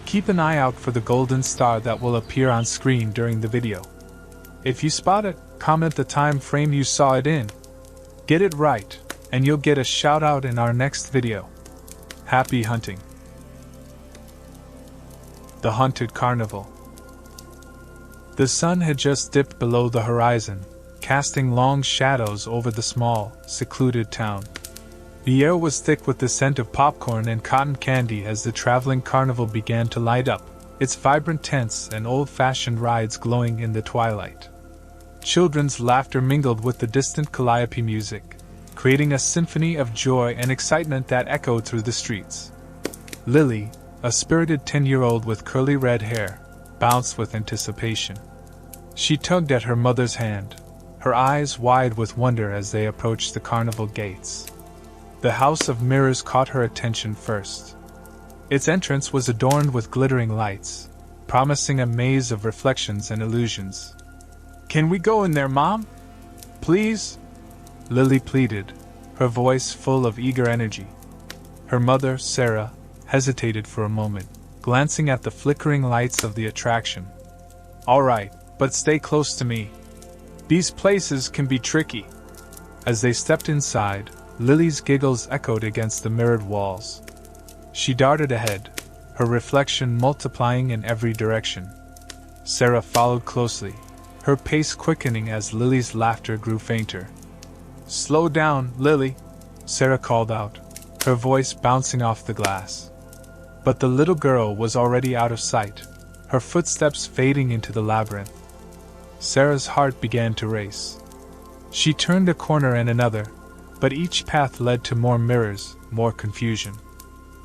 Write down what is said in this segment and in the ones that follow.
Keep an eye out for the golden star that will appear on screen during the video. If you spot it, comment the time frame you saw it in. Get it right, and you'll get a shout out in our next video. Happy hunting! The Haunted Carnival. The sun had just dipped below the horizon, casting long shadows over the small, secluded town. The air was thick with the scent of popcorn and cotton candy as the traveling carnival began to light up, its vibrant tents and old-fashioned rides glowing in the twilight. Children's laughter mingled with the distant calliope music, creating a symphony of joy and excitement that echoed through the streets. Lily, a spirited 10-year-old with curly red hair, bounced with anticipation. She tugged at her mother's hand, her eyes wide with wonder as they approached the carnival gates. The House of Mirrors caught her attention first. Its entrance was adorned with glittering lights, promising a maze of reflections and illusions. "Can we go in there, Mom? Please?" Lily pleaded, her voice full of eager energy. Her mother, Sarah, hesitated for a moment, glancing at the flickering lights of the attraction. "All right, but stay close to me. These places can be tricky." As they stepped inside, Lily's giggles echoed against the mirrored walls. She darted ahead, her reflection multiplying in every direction. Sarah followed closely, her pace quickening as Lily's laughter grew fainter. "Slow down, Lily," Sarah called out, her voice bouncing off the glass. But the little girl was already out of sight, her footsteps fading into the labyrinth. Sarah's heart began to race. She turned a corner and another, but each path led to more mirrors, more confusion.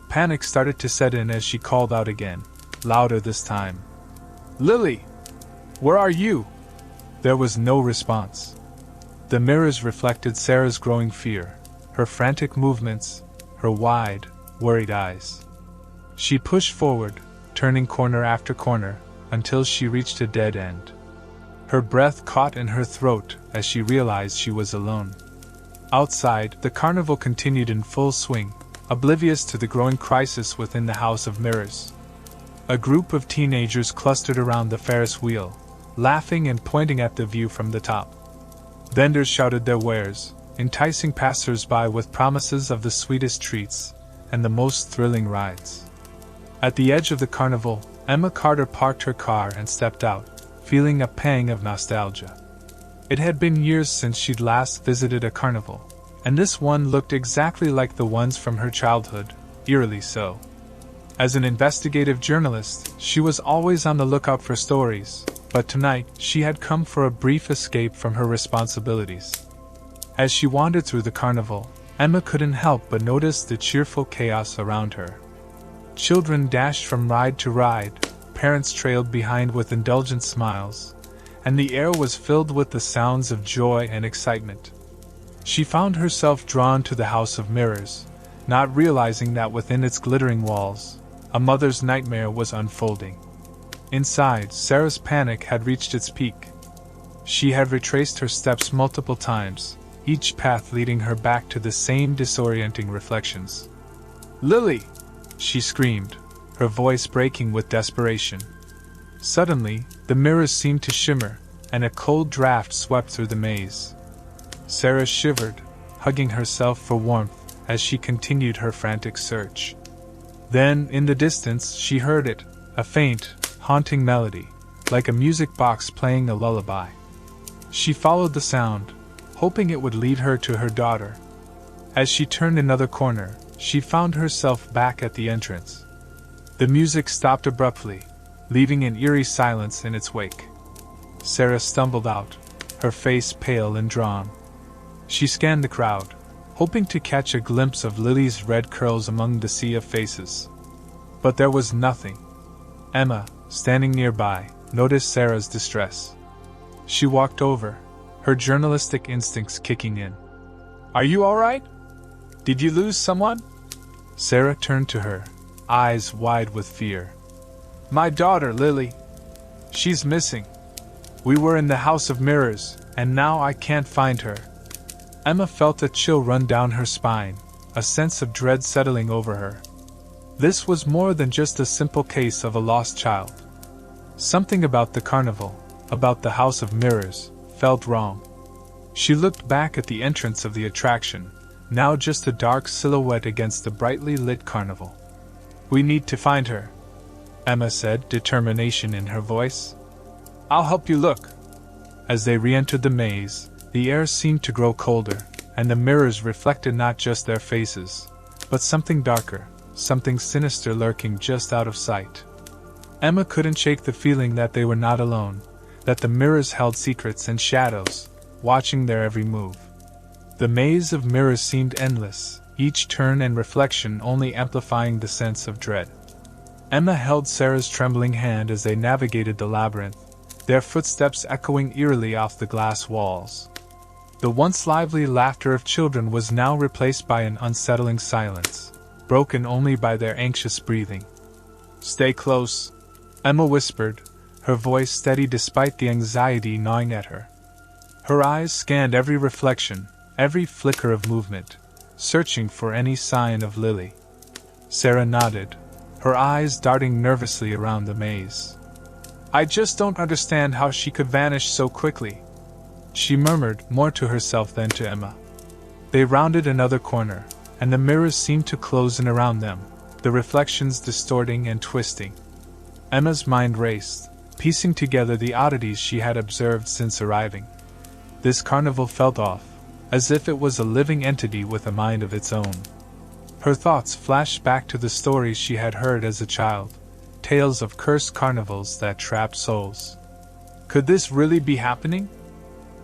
Panic started to set in as she called out again, louder this time. "Lily! Where are you?" There was no response. The mirrors reflected Sarah's growing fear, her frantic movements, her wide, worried eyes. She pushed forward, turning corner after corner, until she reached a dead end. Her breath caught in her throat as she realized she was alone. Outside, the carnival continued in full swing, oblivious to the growing crisis within the House of Mirrors. A group of teenagers clustered around the Ferris wheel, laughing and pointing at the view from the top. Vendors shouted their wares, enticing passers-by with promises of the sweetest treats and the most thrilling rides. At the edge of the carnival, Emma Carter parked her car and stepped out, feeling a pang of nostalgia. It had been years since she'd last visited a carnival, and this one looked exactly like the ones from her childhood, eerily so. As an investigative journalist, she was always on the lookout for stories, but tonight she had come for a brief escape from her responsibilities. As she wandered through the carnival, Emma couldn't help but notice the cheerful chaos around her. Children dashed from ride to ride, parents trailed behind with indulgent smiles, and the air was filled with the sounds of joy and excitement. She found herself drawn to the House of Mirrors, not realizing that within its glittering walls, a mother's nightmare was unfolding. Inside, Sarah's panic had reached its peak. She had retraced her steps multiple times, each path leading her back to the same disorienting reflections. "Lily!" she screamed, her voice breaking with desperation. Suddenly, the mirrors seemed to shimmer, and a cold draft swept through the maze. Sarah shivered, hugging herself for warmth as she continued her frantic search. Then, in the distance, she heard it, a faint, haunting melody, like a music box playing a lullaby. She followed the sound, hoping it would lead her to her daughter. As she turned another corner, she found herself back at the entrance. The music stopped abruptly, leaving an eerie silence in its wake. Sarah stumbled out, her face pale and drawn. She scanned the crowd, hoping to catch a glimpse of Lily's red curls among the sea of faces. But there was nothing. Emma, standing nearby, noticed Sarah's distress. She walked over, her journalistic instincts kicking in. "Are you all right? Did you lose someone?" Sarah turned to her, eyes wide with fear. "My daughter, Lily. She's missing. We were in the House of Mirrors, and now I can't find her." Emma felt a chill run down her spine, a sense of dread settling over her. This was more than just a simple case of a lost child. Something about the carnival, about the House of Mirrors, felt wrong. She looked back at the entrance of the attraction, now just a dark silhouette against the brightly lit carnival. "We need to find her," Emma said, determination in her voice. "I'll help you look." As they re-entered the maze, the air seemed to grow colder, and the mirrors reflected not just their faces, but something darker, something sinister lurking just out of sight. Emma couldn't shake the feeling that they were not alone, that the mirrors held secrets and shadows, watching their every move. The maze of mirrors seemed endless, each turn and reflection only amplifying the sense of dread. Emma held Sarah's trembling hand as they navigated the labyrinth, their footsteps echoing eerily off the glass walls. The once lively laughter of children was now replaced by an unsettling silence, broken only by their anxious breathing. "Stay close," Emma whispered, her voice steady despite the anxiety gnawing at her. Her eyes scanned every reflection, every flicker of movement, searching for any sign of Lily. Sarah nodded, her eyes darting nervously around the maze. "I just don't understand how she could vanish so quickly," she murmured, more to herself than to Emma. They rounded another corner, and the mirrors seemed to close in around them, the reflections distorting and twisting. Emma's mind raced, piecing together the oddities she had observed since arriving. This carnival felt off, as if it was a living entity with a mind of its own. Her thoughts flashed back to the stories she had heard as a child, tales of cursed carnivals that trapped souls. Could this really be happening?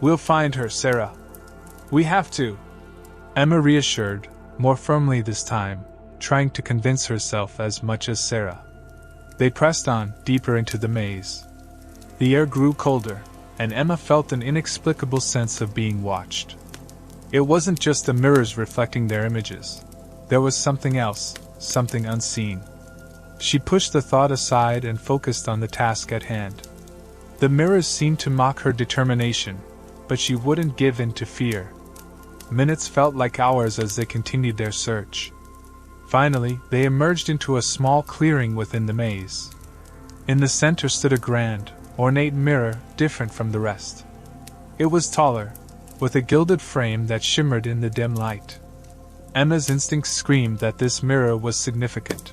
"We'll find her, Sarah. We have to," Emma reassured, more firmly this time, trying to convince herself as much as Sarah. They pressed on, deeper into the maze. The air grew colder, and Emma felt an inexplicable sense of being watched. It wasn't just the mirrors reflecting their images. There was something else, something unseen. She pushed the thought aside and focused on the task at hand. The mirrors seemed to mock her determination, but she wouldn't give in to fear. Minutes felt like hours as they continued their search. Finally, they emerged into a small clearing within the maze. In the center stood a grand, ornate mirror, different from the rest. It was taller, with a gilded frame that shimmered in the dim light. Emma's instincts screamed that this mirror was significant.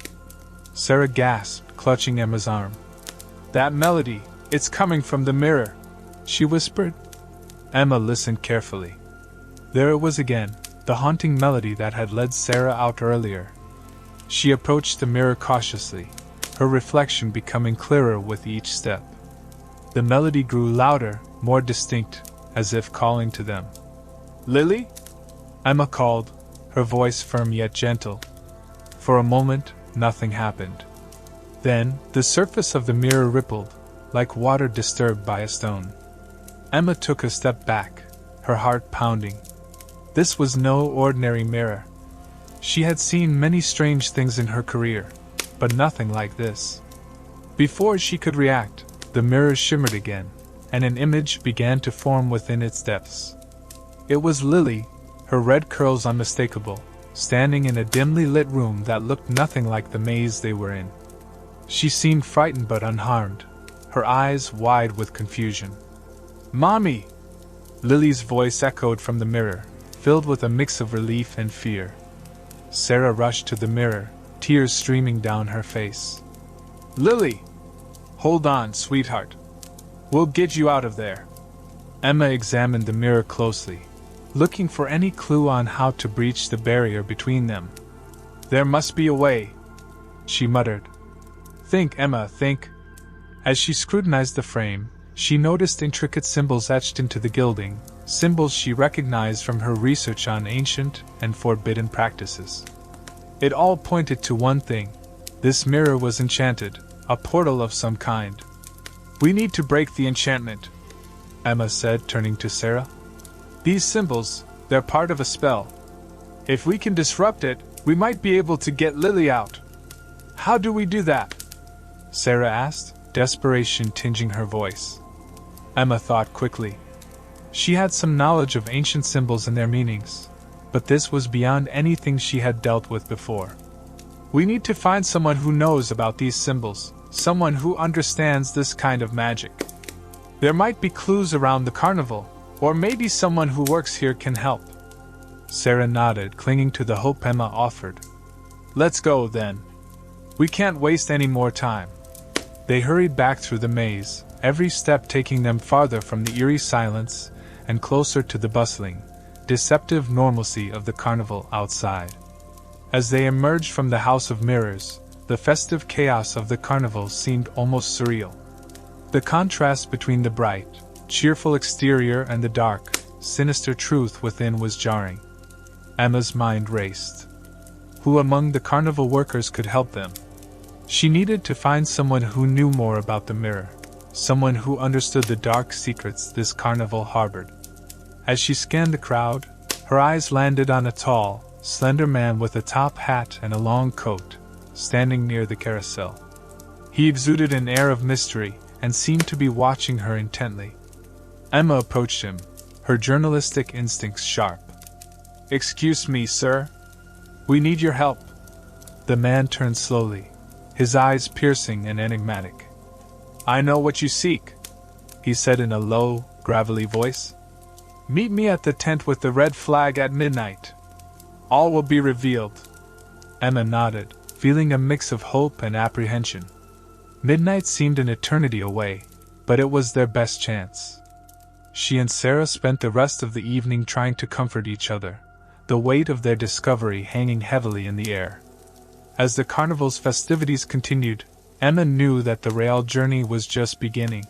Sarah gasped, clutching Emma's arm. "That melody, it's coming from the mirror," she whispered. Emma listened carefully. There it was again, the haunting melody that had led Sarah out earlier. She approached the mirror cautiously, her reflection becoming clearer with each step. The melody grew louder, more distinct, as if calling to them. "Lily?" Emma called, her voice firm yet gentle. For a moment, nothing happened. Then, the surface of the mirror rippled, like water disturbed by a stone. Emma took a step back, her heart pounding. This was no ordinary mirror. She had seen many strange things in her career, but nothing like this. Before she could react, the mirror shimmered again, and an image began to form within its depths. It was Lily, her red curls unmistakable, standing in a dimly lit room that looked nothing like the maze they were in. She seemed frightened but unharmed, her eyes wide with confusion. "Mommy!" Lily's voice echoed from the mirror, filled with a mix of relief and fear. Sarah rushed to the mirror, tears streaming down her face. "Lily! Hold on, sweetheart. We'll get you out of there." Emma examined the mirror closely, looking for any clue on how to breach the barrier between them. "There must be a way," she muttered. "Think, Emma, think." As she scrutinized the frame, she noticed intricate symbols etched into the gilding, symbols she recognized from her research on ancient and forbidden practices. It all pointed to one thing: this mirror was enchanted, a portal of some kind. "We need to break the enchantment," Emma said, turning to Sarah. "These symbols, they're part of a spell. If we can disrupt it, we might be able to get Lily out." "How do we do that?" Sarah asked, desperation tinging her voice. Emma thought quickly. She had some knowledge of ancient symbols and their meanings, but this was beyond anything she had dealt with before. We need to find someone who knows about these symbols, someone who understands this kind of magic. There might be clues around the carnival, or maybe someone who works here can help. Sarah nodded, clinging to the hope Emma offered. Let's go, then. We can't waste any more time. They hurried back through the maze, every step taking them farther from the eerie silence and closer to the bustling, deceptive normalcy of the carnival outside. As they emerged from the House of Mirrors, the festive chaos of the carnival seemed almost surreal. The contrast between the bright, cheerful exterior and the dark, sinister truth within was jarring. Emma's mind raced. Who among the carnival workers could help them? She needed to find someone who knew more about the mirror, someone who understood the dark secrets this carnival harbored. As she scanned the crowd, her eyes landed on a tall, slender man with a top hat and a long coat, standing near the carousel. He exuded an air of mystery and seemed to be watching her intently. Emma approached him, her journalistic instincts sharp. "Excuse me, sir. We need your help." The man turned slowly, his eyes piercing and enigmatic. "I know what you seek," he said in a low, gravelly voice. "Meet me at the tent with the red flag at midnight. All will be revealed." Emma nodded, feeling a mix of hope and apprehension. Midnight seemed an eternity away, but it was their best chance. She and Sarah spent the rest of the evening trying to comfort each other, the weight of their discovery hanging heavily in the air. As the carnival's festivities continued, Emma knew that the real journey was just beginning.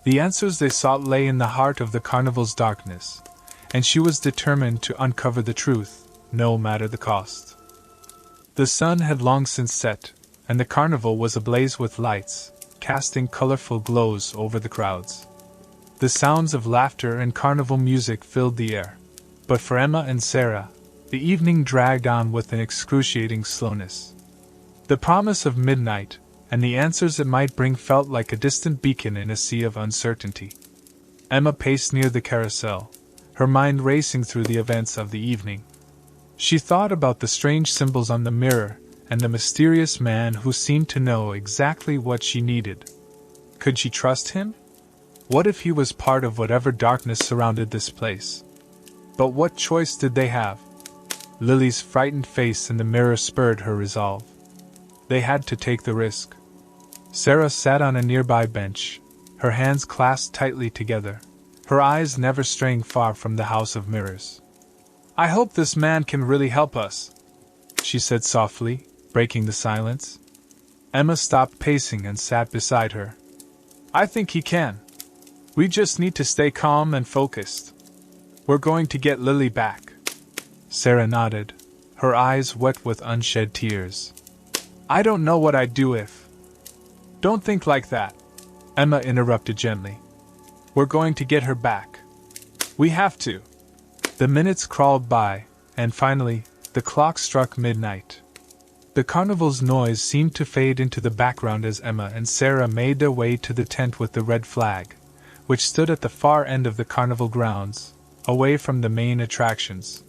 The answers they sought lay in the heart of the carnival's darkness, and she was determined to uncover the truth, no matter the cost. The sun had long since set, and the carnival was ablaze with lights, casting colorful glows over the crowds. The sounds of laughter and carnival music filled the air, but for Emma and Sarah, the evening dragged on with an excruciating slowness. The promise of midnight, and the answers it might bring felt like a distant beacon in a sea of uncertainty. Emma paced near the carousel, her mind racing through the events of the evening. She thought about the strange symbols on the mirror, and the mysterious man who seemed to know exactly what she needed. Could she trust him? What if he was part of whatever darkness surrounded this place? But what choice did they have? Lily's frightened face in the mirror spurred her resolve. They had to take the risk. Sarah sat on a nearby bench, her hands clasped tightly together, her eyes never straying far from the House of Mirrors. "I hope this man can really help us," she said softly, breaking the silence. Emma stopped pacing and sat beside her. "I think he can. We just need to stay calm and focused. We're going to get Lily back." Sarah nodded, her eyes wet with unshed tears. "I don't know what I'd do if—" "Don't think like that," Emma interrupted gently. "We're going to get her back. We have to." The minutes crawled by, and finally, the clock struck midnight. The carnival's noise seemed to fade into the background as Emma and Sarah made their way to the tent with the red flag, which stood at the far end of the carnival grounds, away from the main attractions.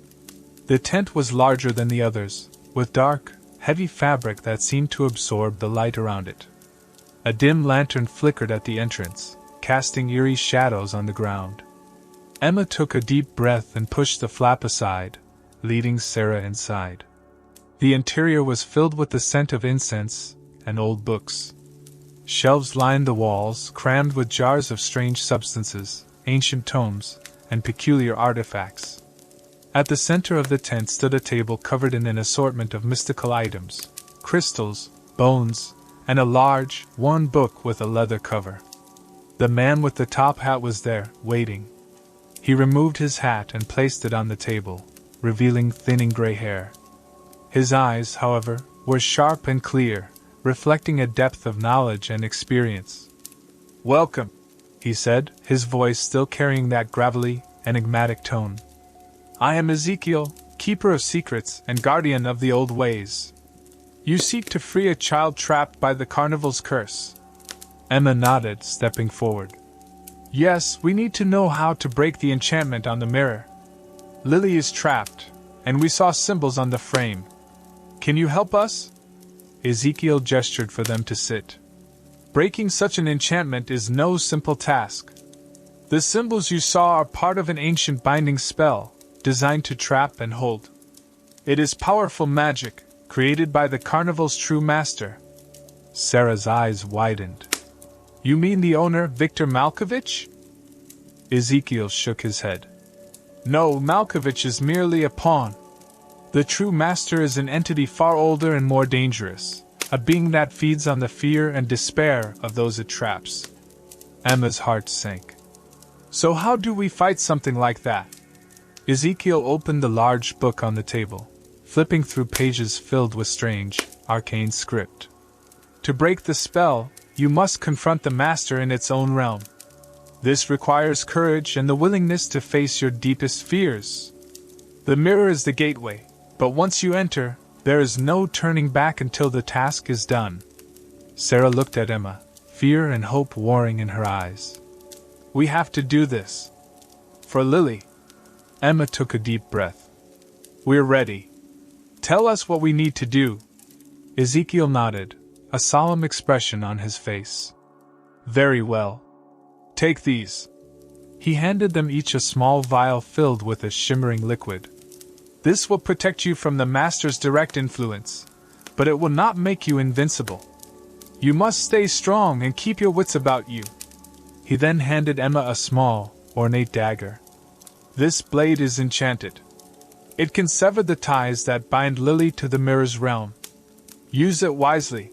The tent was larger than the others, with dark, heavy fabric that seemed to absorb the light around it. A dim lantern flickered at the entrance, casting eerie shadows on the ground. Emma took a deep breath and pushed the flap aside, leading Sarah inside. The interior was filled with the scent of incense and old books. Shelves lined the walls, crammed with jars of strange substances, ancient tomes, and peculiar artifacts. At the center of the tent stood a table covered in an assortment of mystical items, crystals, bones, and a large, worn book with a leather cover. The man with the top hat was there, waiting. He removed his hat and placed it on the table, revealing thinning gray hair. His eyes, however, were sharp and clear, reflecting a depth of knowledge and experience. "Welcome," he said, his voice still carrying that gravelly, enigmatic tone. "I am Ezekiel, keeper of secrets and guardian of the old ways. You seek to free a child trapped by the carnival's curse." Emma nodded, stepping forward. "Yes, we need to know how to break the enchantment on the mirror. Lily is trapped, and we saw symbols on the frame. Can you help us?" Ezekiel gestured for them to sit. Breaking such an enchantment is no simple task. The symbols you saw are part of an ancient binding spell, designed to trap and hold. It is powerful magic, created by the Carnival's true master. Sarah's eyes widened. You mean the owner, Viktor Malkovich? Ezekiel shook his head. No, Malkovich is merely a pawn. The true master is an entity far older and more dangerous, a being that feeds on the fear and despair of those it traps. Emma's heart sank. So how do we fight something like that? Ezekiel opened the large book on the table, flipping through pages filled with strange, arcane script. To break the spell, you must confront the master in its own realm. This requires courage and the willingness to face your deepest fears. The mirror is the gateway, but once you enter, there is no turning back until the task is done. Sarah looked at Emma, fear and hope warring in her eyes. We have to do this. For Lily. Emma took a deep breath. We're ready. Tell us what we need to do. Ezekiel nodded, a solemn expression on his face. Very well. Take these. He handed them each a small vial filled with a shimmering liquid. This will protect you from the master's direct influence, but it will not make you invincible. You must stay strong and keep your wits about you. He then handed Emma a small, ornate dagger. This blade is enchanted. It can sever the ties that bind Lily to the mirror's realm. Use it wisely.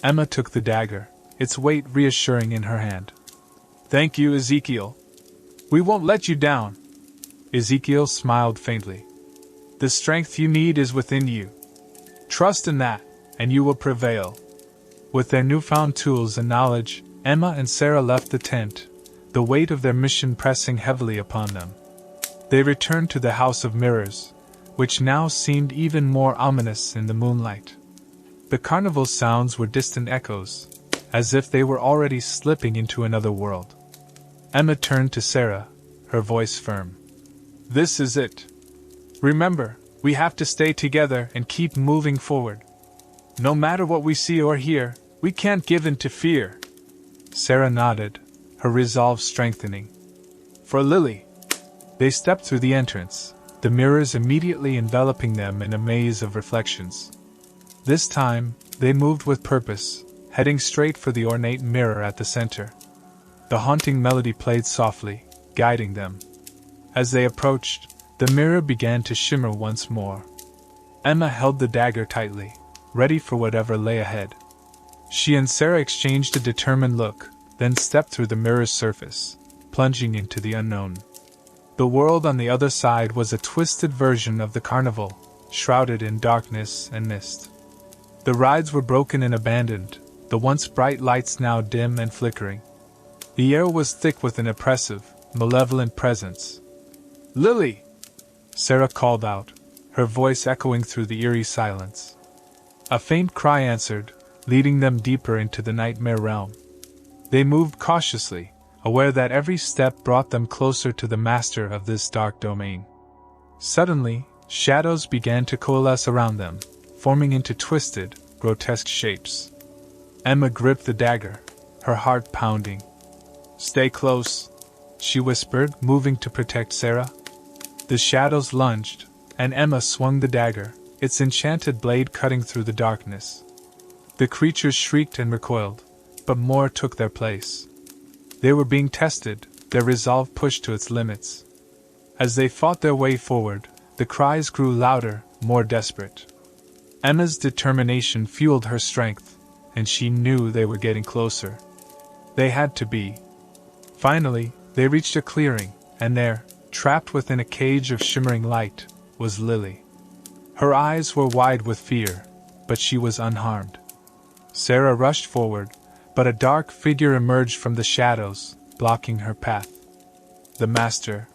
Emma took the dagger, its weight reassuring in her hand. Thank you, Ezekiel. We won't let you down. Ezekiel smiled faintly. The strength you need is within you. Trust in that, and you will prevail. With their newfound tools and knowledge, Emma and Sarah left the tent, the weight of their mission pressing heavily upon them. They returned to the House of Mirrors, which now seemed even more ominous in the moonlight. The carnival sounds were distant echoes, as if they were already slipping into another world. Emma turned to Sarah, her voice firm. This is it. Remember, we have to stay together and keep moving forward. No matter what we see or hear, we can't give in to fear. Sarah nodded, her resolve strengthening. For Lily. They stepped through the entrance, the mirrors immediately enveloping them in a maze of reflections. This time, they moved with purpose, heading straight for the ornate mirror at the center. The haunting melody played softly, guiding them. As they approached, the mirror began to shimmer once more. Emma held the dagger tightly, ready for whatever lay ahead. She and Sarah exchanged a determined look, then stepped through the mirror's surface, plunging into the unknown. The world on the other side was a twisted version of the carnival, shrouded in darkness and mist. The rides were broken and abandoned, the once bright lights now dim and flickering. The air was thick with an oppressive, malevolent presence. Lily! Sarah called out, her voice echoing through the eerie silence. A faint cry answered, leading them deeper into the nightmare realm. They moved cautiously, aware that every step brought them closer to the master of this dark domain. Suddenly, shadows began to coalesce around them, forming into twisted, grotesque shapes. Emma gripped the dagger, her heart pounding. Stay close, she whispered, moving to protect Sarah. The shadows lunged, and Emma swung the dagger, its enchanted blade cutting through the darkness. The creatures shrieked and recoiled, but more took their place. They were being tested, their resolve pushed to its limits. As they fought their way forward, the cries grew louder, more desperate. Emma's determination fueled her strength, and she knew they were getting closer. They had to be. Finally, they reached a clearing, and there, trapped within a cage of shimmering light, was Lily. Her eyes were wide with fear, but she was unharmed. Sarah rushed forward, but a dark figure emerged from the shadows, blocking her path. The Master.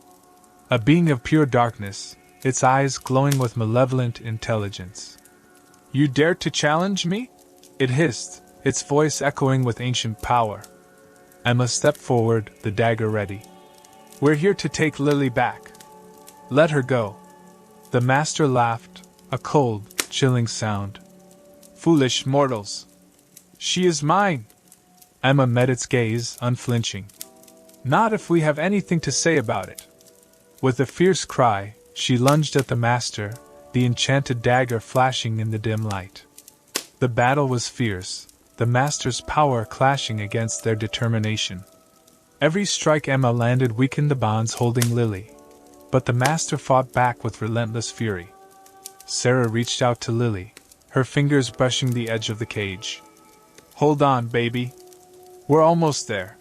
A being of pure darkness, its eyes glowing with malevolent intelligence. You dare to challenge me? It hissed, its voice echoing with ancient power. Emma stepped forward, the dagger ready. We're here to take Lily back. Let her go. The Master laughed, a cold, chilling sound. foolish mortals. She is mine. Emma met its gaze, unflinching. Not if we have anything to say about it. With a fierce cry, she lunged at the master, the enchanted dagger flashing in the dim light. The battle was fierce, the master's power clashing against their determination. Every strike Emma landed weakened the bonds holding Lily, but the master fought back with relentless fury. Sarah reached out to Lily, her fingers brushing the edge of the cage. Hold on, baby. We're almost there.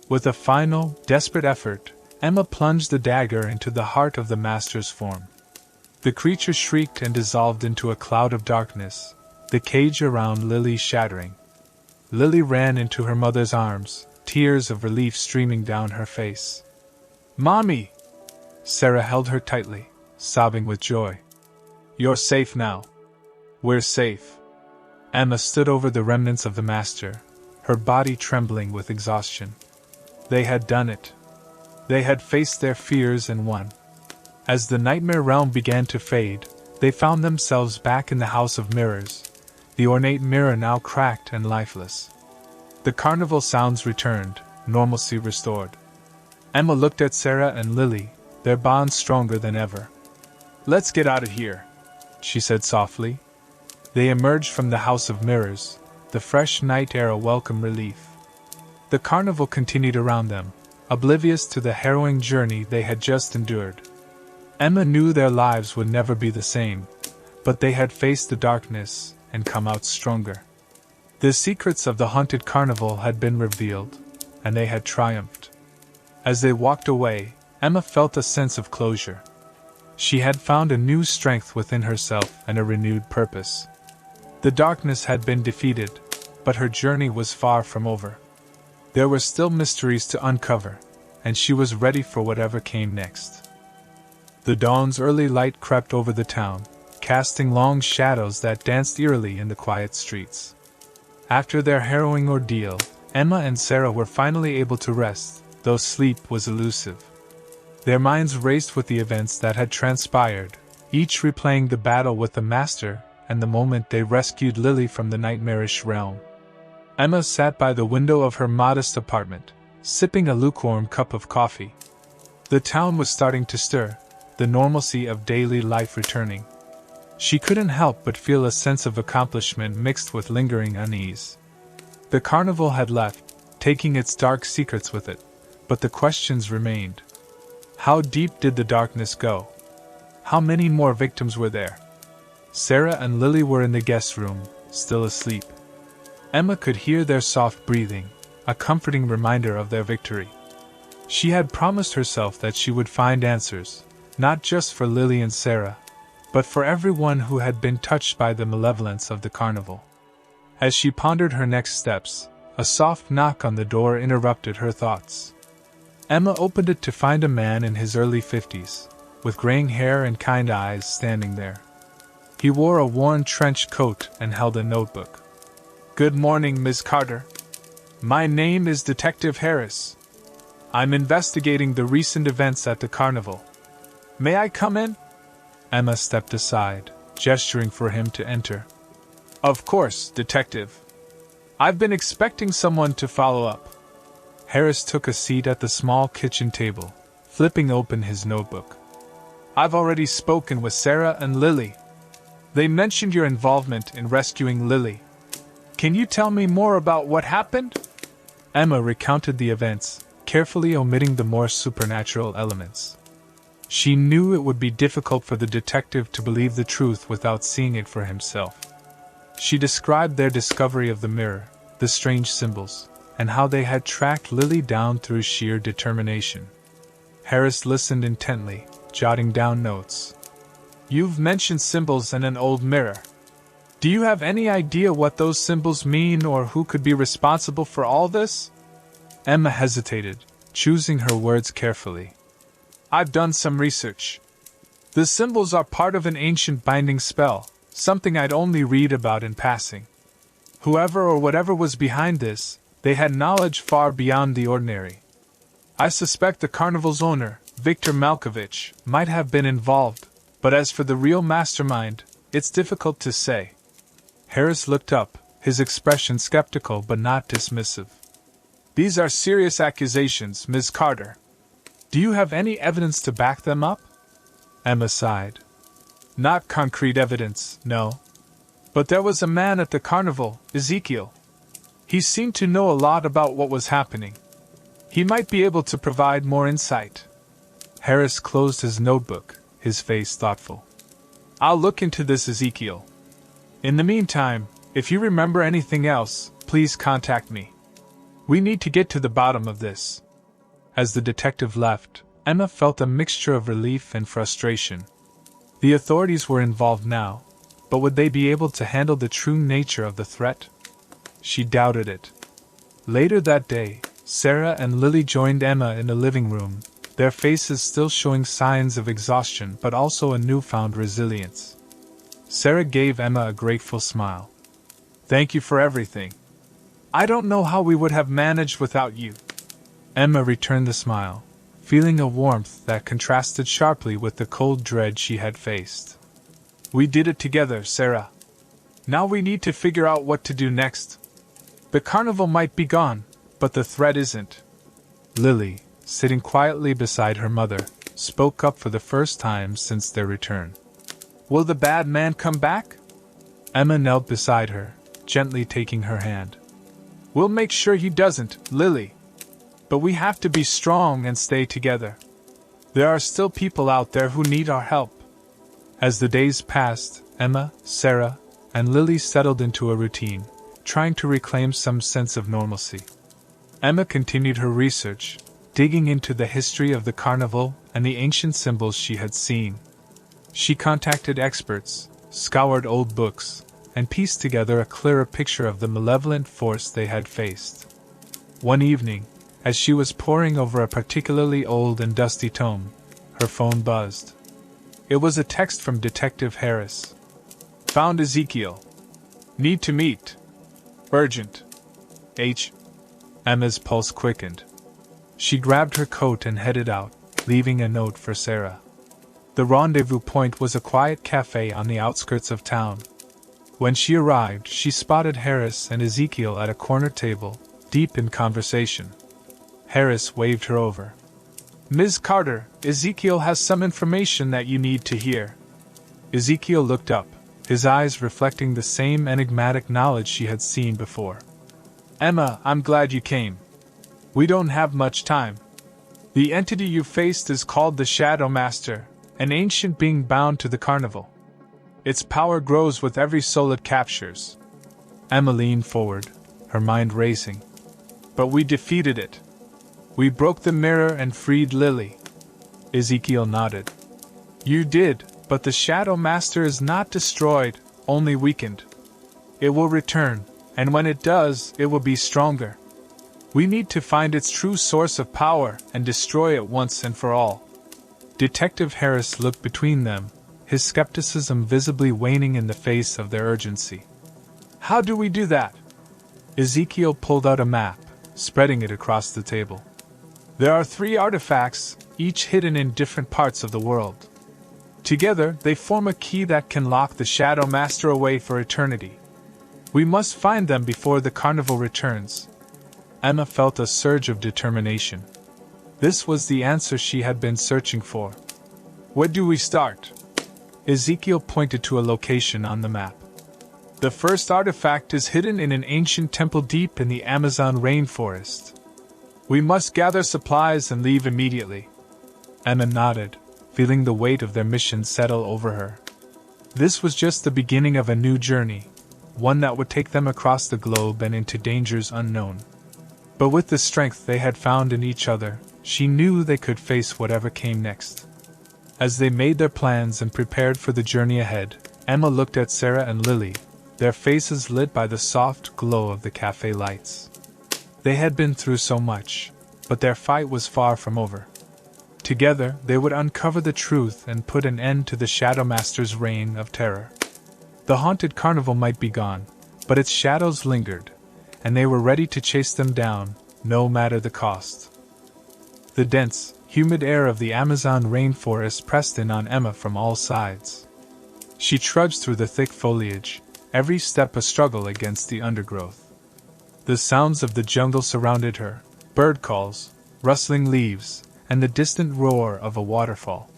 With a final, desperate effort, Emma plunged the dagger into the heart of the master's form. The creature shrieked and dissolved into a cloud of darkness, the cage around Lily shattering. Lily ran into her mother's arms, tears of relief streaming down her face. Mommy! Sarah held her tightly, sobbing with joy. You're safe now. We're safe. Emma stood over the remnants of the master, her body trembling with exhaustion. They had done it. They had faced their fears and won. As the nightmare realm began to fade, they found themselves back in the House of Mirrors, the ornate mirror now cracked and lifeless. The carnival sounds returned, normalcy restored. Emma looked at Sarah and Lily, their bond stronger than ever. Let's get out of here, she said softly. They emerged from the House of Mirrors, the fresh night air a welcome relief. The carnival continued around them, oblivious to the harrowing journey they had just endured. Emma knew their lives would never be the same, but they had faced the darkness and come out stronger. The secrets of the haunted carnival had been revealed, and they had triumphed. As they walked away, Emma felt a sense of closure. She had found a new strength within herself and a renewed purpose. The darkness had been defeated, but her journey was far from over. There were still mysteries to uncover, and she was ready for whatever came next. The dawn's early light crept over the town, casting long shadows that danced eerily in the quiet streets. After their harrowing ordeal, Emma and Sarah were finally able to rest, though sleep was elusive. Their minds raced with the events that had transpired, each replaying the battle with the master and the moment they rescued Lily from the nightmarish realm. Emma sat by the window of her modest apartment, sipping a lukewarm cup of coffee. The town was starting to stir, the normalcy of daily life returning. She couldn't help but feel a sense of accomplishment mixed with lingering unease. The carnival had left, taking its dark secrets with it, but the questions remained. How deep did the darkness go? How many more victims were there? Sarah and Lily were in the guest room, still asleep. Emma could hear their soft breathing, a comforting reminder of their victory. She had promised herself that she would find answers, not just for Lily and Sarah, but for everyone who had been touched by the malevolence of the carnival. As she pondered her next steps, a soft knock on the door interrupted her thoughts. Emma opened it to find a man in his early 50s, with graying hair and kind eyes standing there. He wore a worn trench coat and held a notebook. Good morning, Miss Carter. My name is Detective Harris. I'm investigating the recent events at the carnival. May I come in? Emma stepped aside, gesturing for him to enter. Of course, Detective. I've been expecting someone to follow up. Harris took a seat at the small kitchen table, flipping open his notebook. I've already spoken with Sarah and Lily. They mentioned your involvement in rescuing Lily. Can you tell me more about what happened? Emma recounted the events, carefully omitting the more supernatural elements. She knew it would be difficult for the detective to believe the truth without seeing it for himself. She described their discovery of the mirror, the strange symbols, and how they had tracked Lily down through sheer determination. Harris listened intently, jotting down notes. You've mentioned symbols and an old mirror. Do you have any idea what those symbols mean or who could be responsible for all this? Emma hesitated, choosing her words carefully. I've done some research. The symbols are part of an ancient binding spell, something I'd only read about in passing. Whoever or whatever was behind this, they had knowledge far beyond the ordinary. I suspect the carnival's owner, Viktor Malkovich, might have been involved, but as for the real mastermind, it's difficult to say. Harris looked up, his expression skeptical but not dismissive. These are serious accusations, Ms. Carter. Do you have any evidence to back them up? Emma sighed. Not concrete evidence, no. But there was a man at the carnival, Ezekiel. He seemed to know a lot about what was happening. He might be able to provide more insight. Harris closed his notebook, his face thoughtful. I'll look into this, Ezekiel. In the meantime, if you remember anything else, please contact me. We need to get to the bottom of this. As the detective left, Emma felt a mixture of relief and frustration. The authorities were involved now, but would they be able to handle the true nature of the threat? She doubted it. Later that day, Sarah and Lily joined Emma in the living room, their faces still showing signs of exhaustion but also a newfound resilience. Sarah gave Emma a grateful smile. Thank you for everything. I don't know how we would have managed without you. Emma returned the smile, feeling a warmth that contrasted sharply with the cold dread she had faced. We did it together, Sarah. Now we need to figure out what to do next. The carnival might be gone, but the threat isn't. Lily, sitting quietly beside her mother, spoke up for the first time since their return. Will the bad man come back? Emma knelt beside her, gently taking her hand. We'll make sure he doesn't, Lily. But we have to be strong and stay together. There are still people out there who need our help. As the days passed, Emma, Sarah, and Lily settled into a routine, trying to reclaim some sense of normalcy. Emma continued her research, digging into the history of the carnival and the ancient symbols she had seen. She contacted experts, scoured old books, and pieced together a clearer picture of the malevolent force they had faced. One evening, as she was poring over a particularly old and dusty tome, her phone buzzed. It was a text from Detective Harris. Found Ezekiel. Need to meet. Urgent. H. Emma's pulse quickened. She grabbed her coat and headed out, leaving a note for Sarah. The rendezvous point was a quiet cafe on the outskirts of town. When she arrived, she spotted Harris and Ezekiel at a corner table, deep in conversation. Harris waved her over. Ms. Carter, Ezekiel has some information that you need to hear. Ezekiel looked up, his eyes reflecting the same enigmatic knowledge she had seen before. Emma, I'm glad you came. We don't have much time. The entity you faced is called the Shadowmaster, an ancient being bound to the carnival. Its power grows with every soul it captures. Emma leaned forward, her mind racing. But we defeated it. We broke the mirror and freed Lily. Ezekiel nodded. You did, but the Shadowmaster is not destroyed, only weakened. It will return, and when it does, it will be stronger. We need to find its true source of power and destroy it once and for all. Detective Harris looked between them, his skepticism visibly waning in the face of their urgency. How do we do that? Ezekiel pulled out a map, spreading it across the table. There are 3 artifacts, each hidden in different parts of the world. Together, they form a key that can lock the Shadowmaster away for eternity. We must find them before the carnival returns. Emma felt a surge of determination. This was the answer she had been searching for. Where do we start? Ezekiel pointed to a location on the map. The first artifact is hidden in an ancient temple deep in the Amazon rainforest. We must gather supplies and leave immediately. Emma nodded, feeling the weight of their mission settle over her. This was just the beginning of a new journey, one that would take them across the globe and into dangers unknown. But with the strength they had found in each other, she knew they could face whatever came next. As they made their plans and prepared for the journey ahead, Emma looked at Sarah and Lily, their faces lit by the soft glow of the cafe lights. They had been through so much, but their fight was far from over. Together, they would uncover the truth and put an end to the Shadowmaster's reign of terror. The haunted carnival might be gone, but its shadows lingered, and they were ready to chase them down, no matter the cost. The dense, humid air of the Amazon rainforest pressed in on Emma from all sides. She trudged through the thick foliage, every step a struggle against the undergrowth. The sounds of the jungle surrounded her, bird calls, rustling leaves, and the distant roar of a waterfall.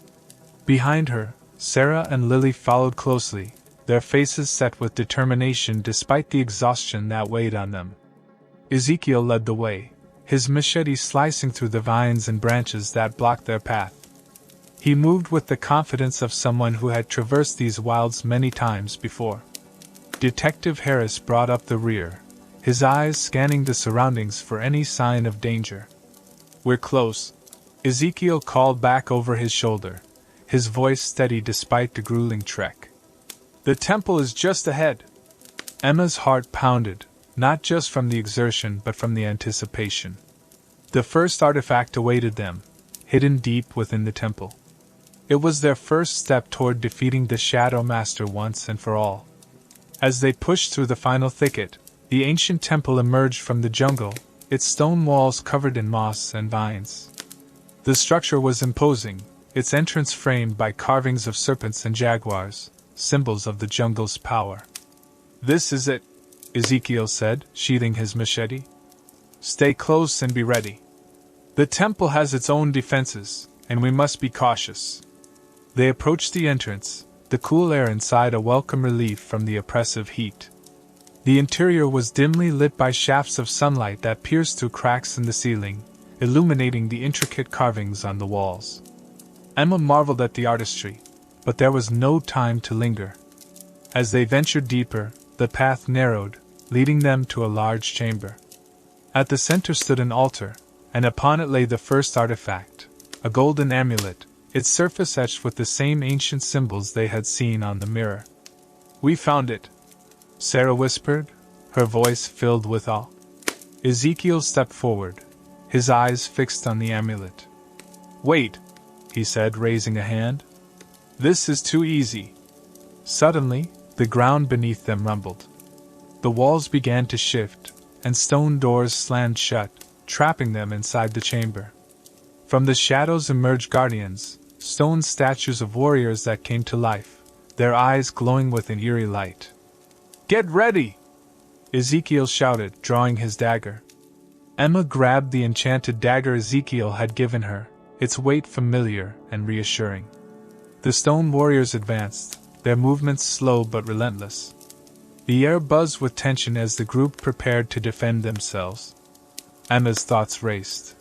Behind her, Sarah and Lily followed closely, their faces set with determination despite the exhaustion that weighed on them. Ezekiel led the way, his machete slicing through the vines and branches that blocked their path. He moved with the confidence of someone who had traversed these wilds many times before. Detective Harris brought up the rear, his eyes scanning the surroundings for any sign of danger. "We're close," Ezekiel called back over his shoulder, his voice steady despite the grueling trek. "The temple is just ahead." Emma's heart pounded, not just from the exertion but from the anticipation. The first artifact awaited them, hidden deep within the temple. It was their first step toward defeating the Shadowmaster once and for all. As they pushed through the final thicket, the ancient temple emerged from the jungle, its stone walls covered in moss and vines. The structure was imposing, its entrance framed by carvings of serpents and jaguars, symbols of the jungle's power. "This is it," Ezekiel said, sheathing his machete. "Stay close and be ready. The temple has its own defenses, and we must be cautious." They approached the entrance, the cool air inside a welcome relief from the oppressive heat. The interior was dimly lit by shafts of sunlight that pierced through cracks in the ceiling, illuminating the intricate carvings on the walls. Emma marveled at the artistry, but there was no time to linger. As they ventured deeper, the path narrowed, leading them to a large chamber. At the center stood an altar, and upon it lay the first artifact, a golden amulet, its surface etched with the same ancient symbols they had seen on the mirror. "We found it," Sarah whispered, her voice filled with awe. Ezekiel stepped forward, his eyes fixed on the amulet. "Wait," he said, raising a hand. "This is too easy." Suddenly, the ground beneath them rumbled. The walls began to shift, and stone doors slammed shut, trapping them inside the chamber. From the shadows emerged guardians, stone statues of warriors that came to life, their eyes glowing with an eerie light. "Get ready!" Ezekiel shouted, drawing his dagger. Emma grabbed the enchanted dagger Ezekiel had given her, its weight familiar and reassuring. The stone warriors advanced, their movements slow but relentless. The air buzzed with tension as the group prepared to defend themselves. Emma's thoughts raced.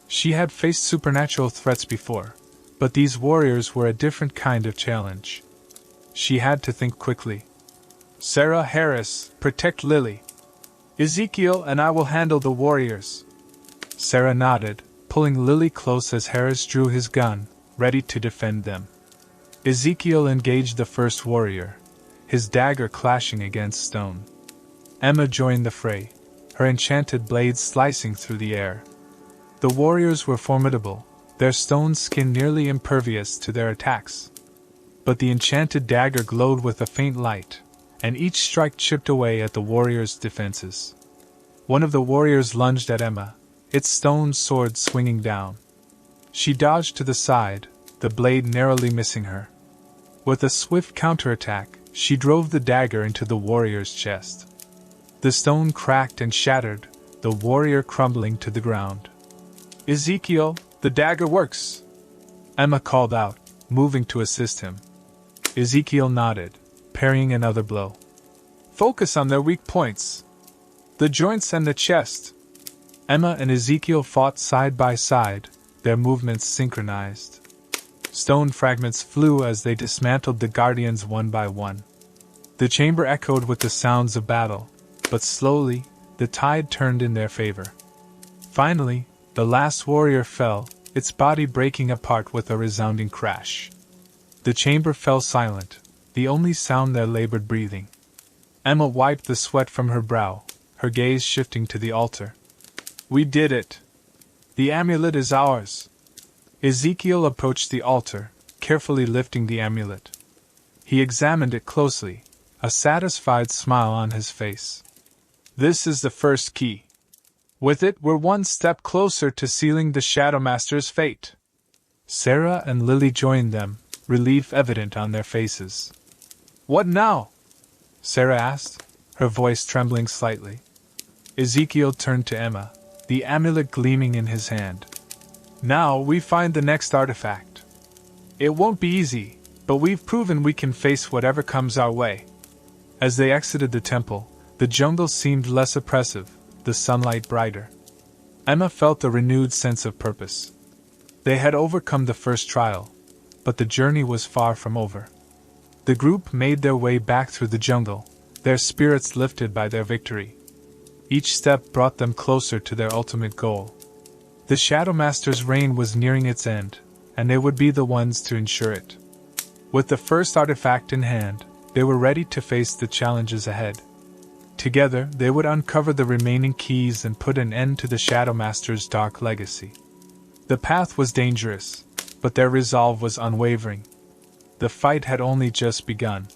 She had faced supernatural threats before, but these warriors were a different kind of challenge. She had to think quickly. "Sarah, Harris, protect Lily. Ezekiel and I will handle the warriors." Sarah nodded, pulling Lily close as Harris drew his gun, ready to defend them. Ezekiel engaged the first warrior, his dagger clashing against stone. Emma joined the fray, her enchanted blade slicing through the air. The warriors were formidable, their stone skin nearly impervious to their attacks. But the enchanted dagger glowed with a faint light, and each strike chipped away at the warriors' defenses. One of the warriors lunged at Emma, its stone sword swinging down. She dodged to the side, the blade narrowly missing her. With a swift counterattack, she drove the dagger into the warrior's chest. The stone cracked and shattered, the warrior crumbling to the ground. "Ezekiel, the dagger works!" Emma called out, moving to assist him. Ezekiel nodded, parrying another blow. "Focus on their weak points. The joints and the chest." Emma and Ezekiel fought side by side, their movements synchronized. Stone fragments flew as they dismantled the guardians one by one. The chamber echoed with the sounds of battle, but slowly, the tide turned in their favor. Finally, the last warrior fell, its body breaking apart with a resounding crash. The chamber fell silent, the only sound their labored breathing. Emma wiped the sweat from her brow, her gaze shifting to the altar. "We did it! The amulet is ours!" Ezekiel approached the altar, carefully lifting the amulet. He examined it closely, a satisfied smile on his face. "This is the first key. With it, we're one step closer to sealing the Shadowmaster's fate." Sarah and Lily joined them, relief evident on their faces. "What now?" Sarah asked, her voice trembling slightly. Ezekiel turned to Emma, the amulet gleaming in his hand. Now we find the next artifact. It won't be easy, but we've proven we can face whatever comes our way. As they exited the temple, the jungle seemed less oppressive, the sunlight brighter. Emma felt a renewed sense of purpose. They had overcome the first trial, but the journey was far from over. The group made their way back through the jungle, their spirits lifted by their victory. Each step brought them closer to their ultimate goal. The Shadowmaster's reign was nearing its end, and they would be the ones to ensure it. With the first artifact in hand, they were ready to face the challenges ahead. Together, they would uncover the remaining keys and put an end to the Shadowmaster's dark legacy. The path was dangerous, but their resolve was unwavering. The fight had only just begun.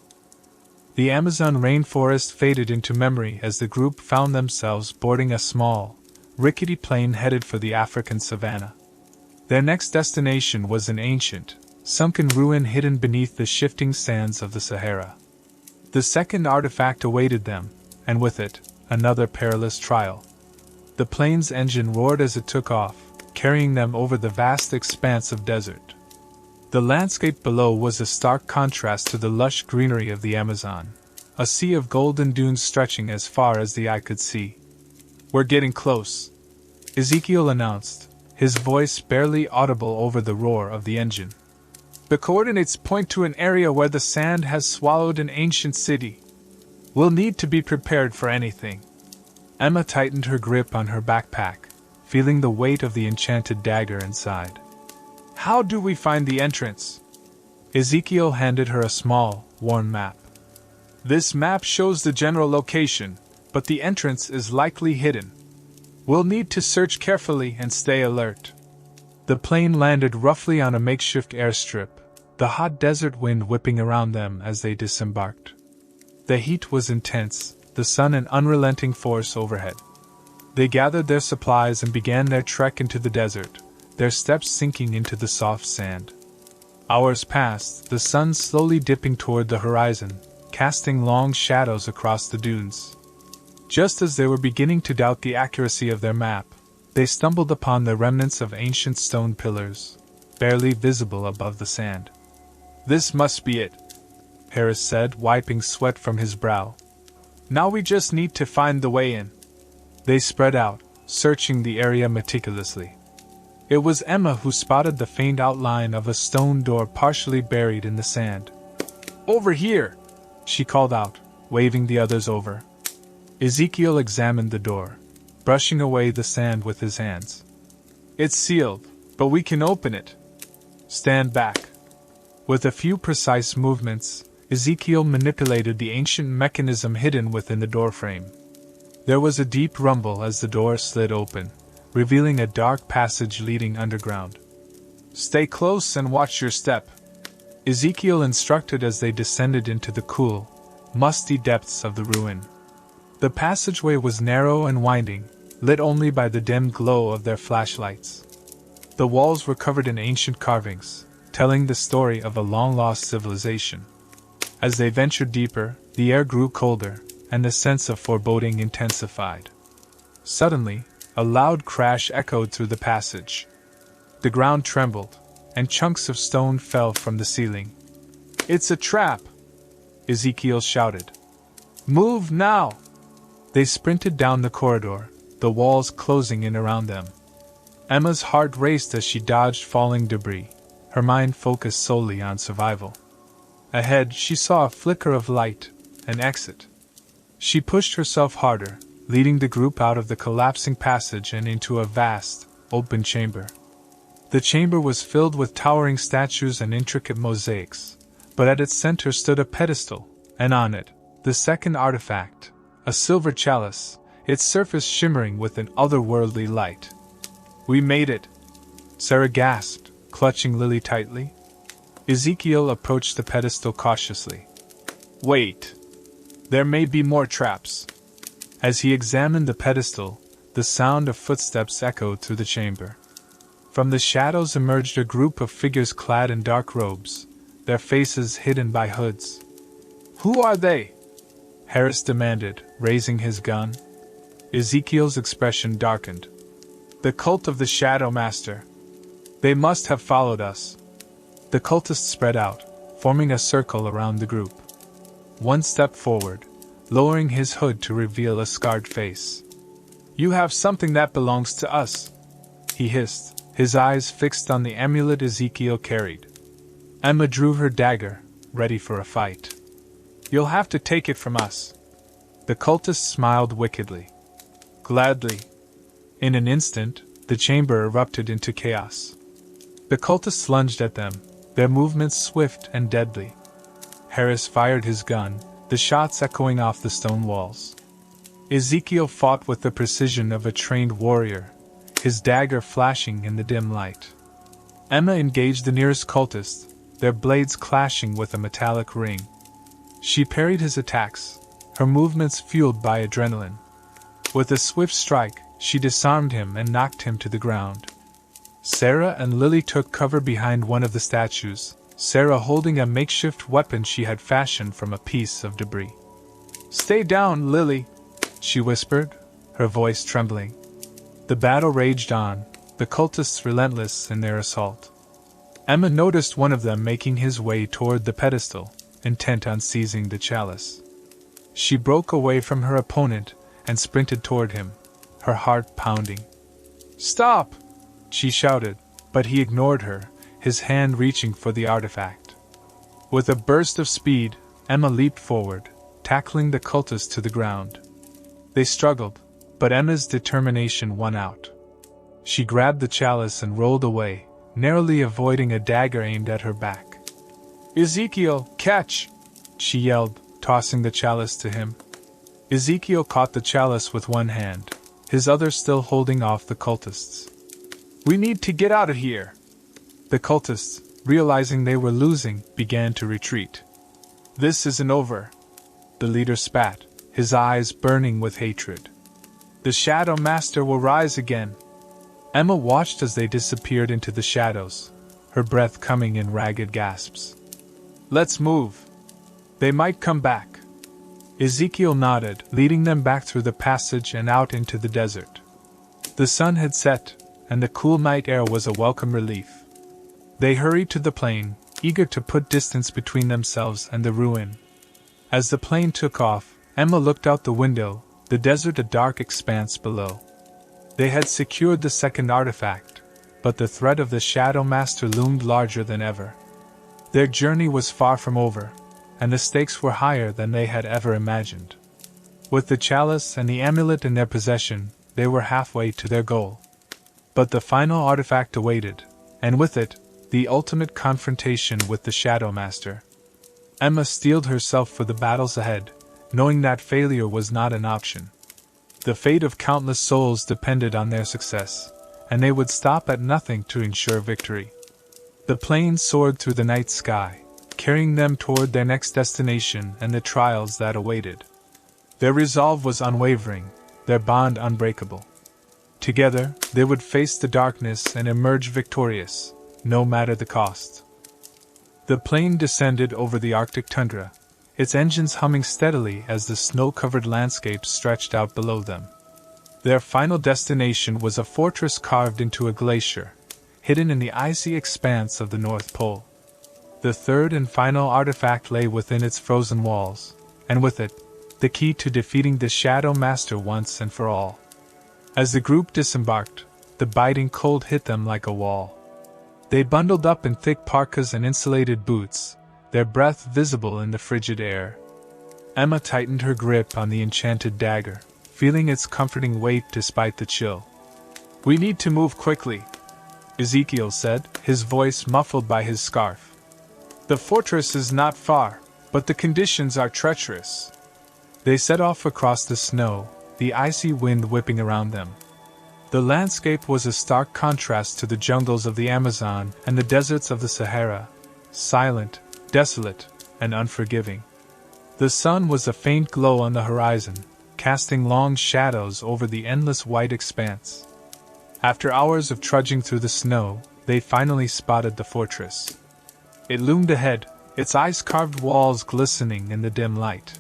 The Amazon rainforest faded into memory as the group found themselves boarding a small, rickety plane headed for the African savanna. Their next destination was an ancient, sunken ruin hidden beneath the shifting sands of the Sahara. The second artifact awaited them, and with it, another perilous trial. The plane's engine roared as it took off, carrying them over the vast expanse of desert. The landscape below was a stark contrast to the lush greenery of the Amazon, a sea of golden dunes stretching as far as the eye could see. "We're getting close," Ezekiel announced, his voice barely audible over the roar of the engine. "The coordinates point to an area where the sand has swallowed an ancient city. We'll need to be prepared for anything." Emma tightened her grip on her backpack, feeling the weight of the enchanted dagger inside. "How do we find the entrance?" Ezekiel handed her a small, worn map. "This map shows the general location, but the entrance is likely hidden. We'll need to search carefully and stay alert." The plane landed roughly on a makeshift airstrip, the hot desert wind whipping around them as they disembarked. The heat was intense, the sun an unrelenting force overhead. They gathered their supplies and began their trek into the desert, their steps sinking into the soft sand. Hours passed, the sun slowly dipping toward the horizon, casting long shadows across the dunes. Just as they were beginning to doubt the accuracy of their map, they stumbled upon the remnants of ancient stone pillars, barely visible above the sand. "This must be it," Harris said, wiping sweat from his brow. "Now we just need to find the way in." They spread out, searching the area meticulously. It was Emma who spotted the faint outline of a stone door partially buried in the sand. "Over here!" she called out, waving the others over. Ezekiel examined the door, brushing away the sand with his hands. "It's sealed, but we can open it. Stand back." With a few precise movements, Ezekiel manipulated the ancient mechanism hidden within the doorframe. There was a deep rumble as the door slid open, revealing a dark passage leading underground. "Stay close and watch your step," Ezekiel instructed as they descended into the cool, musty depths of the ruin. The passageway was narrow and winding, lit only by the dim glow of their flashlights. The walls were covered in ancient carvings, telling the story of a long-lost civilization. As they ventured deeper, the air grew colder, and the sense of foreboding intensified. Suddenly, a loud crash echoed through the passage. The ground trembled, and chunks of stone fell from the ceiling. "It's a trap!" Ezekiel shouted. "Move now!" They sprinted down the corridor, the walls closing in around them. Emma's heart raced as she dodged falling debris, her mind focused solely on survival. Ahead, she saw a flicker of light, an exit. She pushed herself harder, leading the group out of the collapsing passage and into a vast, open chamber. The chamber was filled with towering statues and intricate mosaics, but at its center stood a pedestal, and on it, the second artifact, a silver chalice, its surface shimmering with an otherworldly light. "We made it!" Sarah gasped, clutching Lily tightly. Ezekiel approached the pedestal cautiously. "Wait! There may be more traps." As he examined the pedestal, the sound of footsteps echoed through the chamber. From the shadows emerged a group of figures clad in dark robes, their faces hidden by hoods. "Who are they?" Harris demanded, raising his gun. Ezekiel's expression darkened. The cult of the Shadowmaster. They must have followed us. The cultists spread out, forming a circle around the group. One stepped forward, lowering his hood to reveal a scarred face. You have something that belongs to us, he hissed, his eyes fixed on the amulet Ezekiel carried. Emma drew her dagger, ready for a fight. You'll have to take it from us. The cultist smiled wickedly. Gladly. In an instant, the chamber erupted into chaos. The cultists lunged at them, their movements swift and deadly. Harris fired his gun, the shots echoing off the stone walls. Ezekiel fought with the precision of a trained warrior, his dagger flashing in the dim light. Emma engaged the nearest cultist, their blades clashing with a metallic ring. She parried his attacks, her movements fueled by adrenaline. With a swift strike, she disarmed him and knocked him to the ground. Sarah and Lily took cover behind one of the statues, Sarah holding a makeshift weapon she had fashioned from a piece of debris. Stay down, Lily, she whispered, her voice trembling. The battle raged on, the cultists relentless in their assault. Emma noticed one of them making his way toward the pedestal, intent on seizing the chalice. She broke away from her opponent and sprinted toward him, her heart pounding. Stop! She shouted, but he ignored her, his hand reaching for the artifact. With a burst of speed, Emma leaped forward, tackling the cultist to the ground. They struggled, but Emma's determination won out. She grabbed the chalice and rolled away, narrowly avoiding a dagger aimed at her back. Ezekiel, catch! She yelled, tossing the chalice to him. Ezekiel caught the chalice with one hand, his other still holding off the cultists. We need to get out of here! The cultists, realizing they were losing, began to retreat. This isn't over. The leader spat, his eyes burning with hatred. The Shadowmaster will rise again. Emma watched as they disappeared into the shadows, her breath coming in ragged gasps. Let's move. They might come back. Ezekiel nodded, leading them back through the passage and out into the desert. The sun had set, and the cool night air was a welcome relief. They hurried to the plain, eager to put distance between themselves and the ruin. As the plane took off, Emma looked out the window, the desert a dark expanse below. They had secured the second artifact, but the threat of the Shadowmaster loomed larger than ever. Their journey was far from over, and the stakes were higher than they had ever imagined. With the chalice and the amulet in their possession, they were halfway to their goal. But the final artifact awaited, and with it, the ultimate confrontation with the Shadowmaster. Emma steeled herself for the battles ahead, knowing that failure was not an option. The fate of countless souls depended on their success, and they would stop at nothing to ensure victory. The plane soared through the night sky, carrying them toward their next destination and the trials that awaited. Their resolve was unwavering, their bond unbreakable. Together, they would face the darkness and emerge victorious, no matter the cost. The plane descended over the Arctic tundra, its engines humming steadily as the snow-covered landscape stretched out below them. Their final destination was a fortress carved into a glacier, hidden in the icy expanse of the North Pole. The third and final artifact lay within its frozen walls, and with it, the key to defeating the Shadowmaster once and for all. As the group disembarked, the biting cold hit them like a wall. They bundled up in thick parkas and insulated boots, their breath visible in the frigid air. Emma tightened her grip on the enchanted dagger, feeling its comforting weight despite the chill. We need to move quickly, Ezekiel said, his voice muffled by his scarf. The fortress is not far, but the conditions are treacherous. They set off across the snow, the icy wind whipping around them. The landscape was a stark contrast to the jungles of the Amazon and the deserts of the Sahara, silent, desolate, and unforgiving. The sun was a faint glow on the horizon, casting long shadows over the endless white expanse. After hours of trudging through the snow, they finally spotted the fortress. It loomed ahead, its ice-carved walls glistening in the dim light.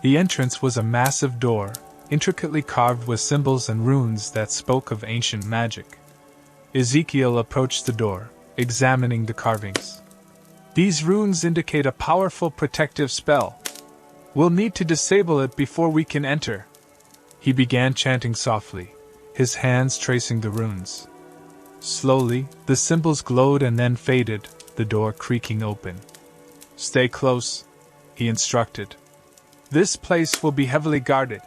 The entrance was a massive door, intricately carved with symbols and runes that spoke of ancient magic. Ezekiel approached the door, examining the carvings. These runes indicate a powerful protective spell. We'll need to disable it before we can enter. He began chanting softly, his hands tracing the runes. Slowly, the symbols glowed and then faded, the door creaking open. Stay close, he instructed. This place will be heavily guarded.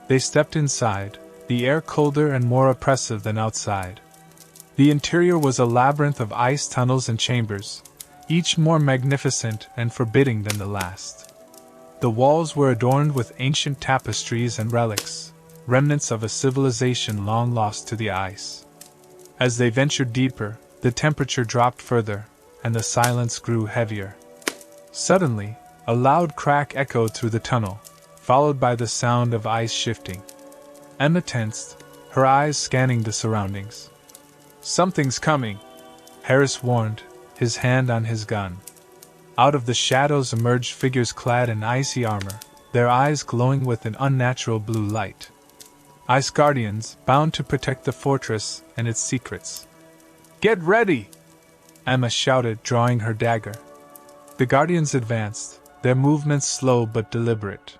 They stepped inside, the air colder and more oppressive than outside. The interior was a labyrinth of ice tunnels and chambers, each more magnificent and forbidding than the last. The walls were adorned with ancient tapestries and relics, remnants of a civilization long lost to the ice. As they ventured deeper, the temperature dropped further, and the silence grew heavier. Suddenly, a loud crack echoed through the tunnel, followed by the sound of ice shifting. Emma tensed, her eyes scanning the surroundings. Something's coming, Harris warned, his hand on his gun. Out of the shadows emerged figures clad in icy armor, their eyes glowing with an unnatural blue light. Ice guardians, bound to protect the fortress and its secrets. Get ready! Emma shouted, drawing her dagger. The guardians advanced, their movements slow but deliberate.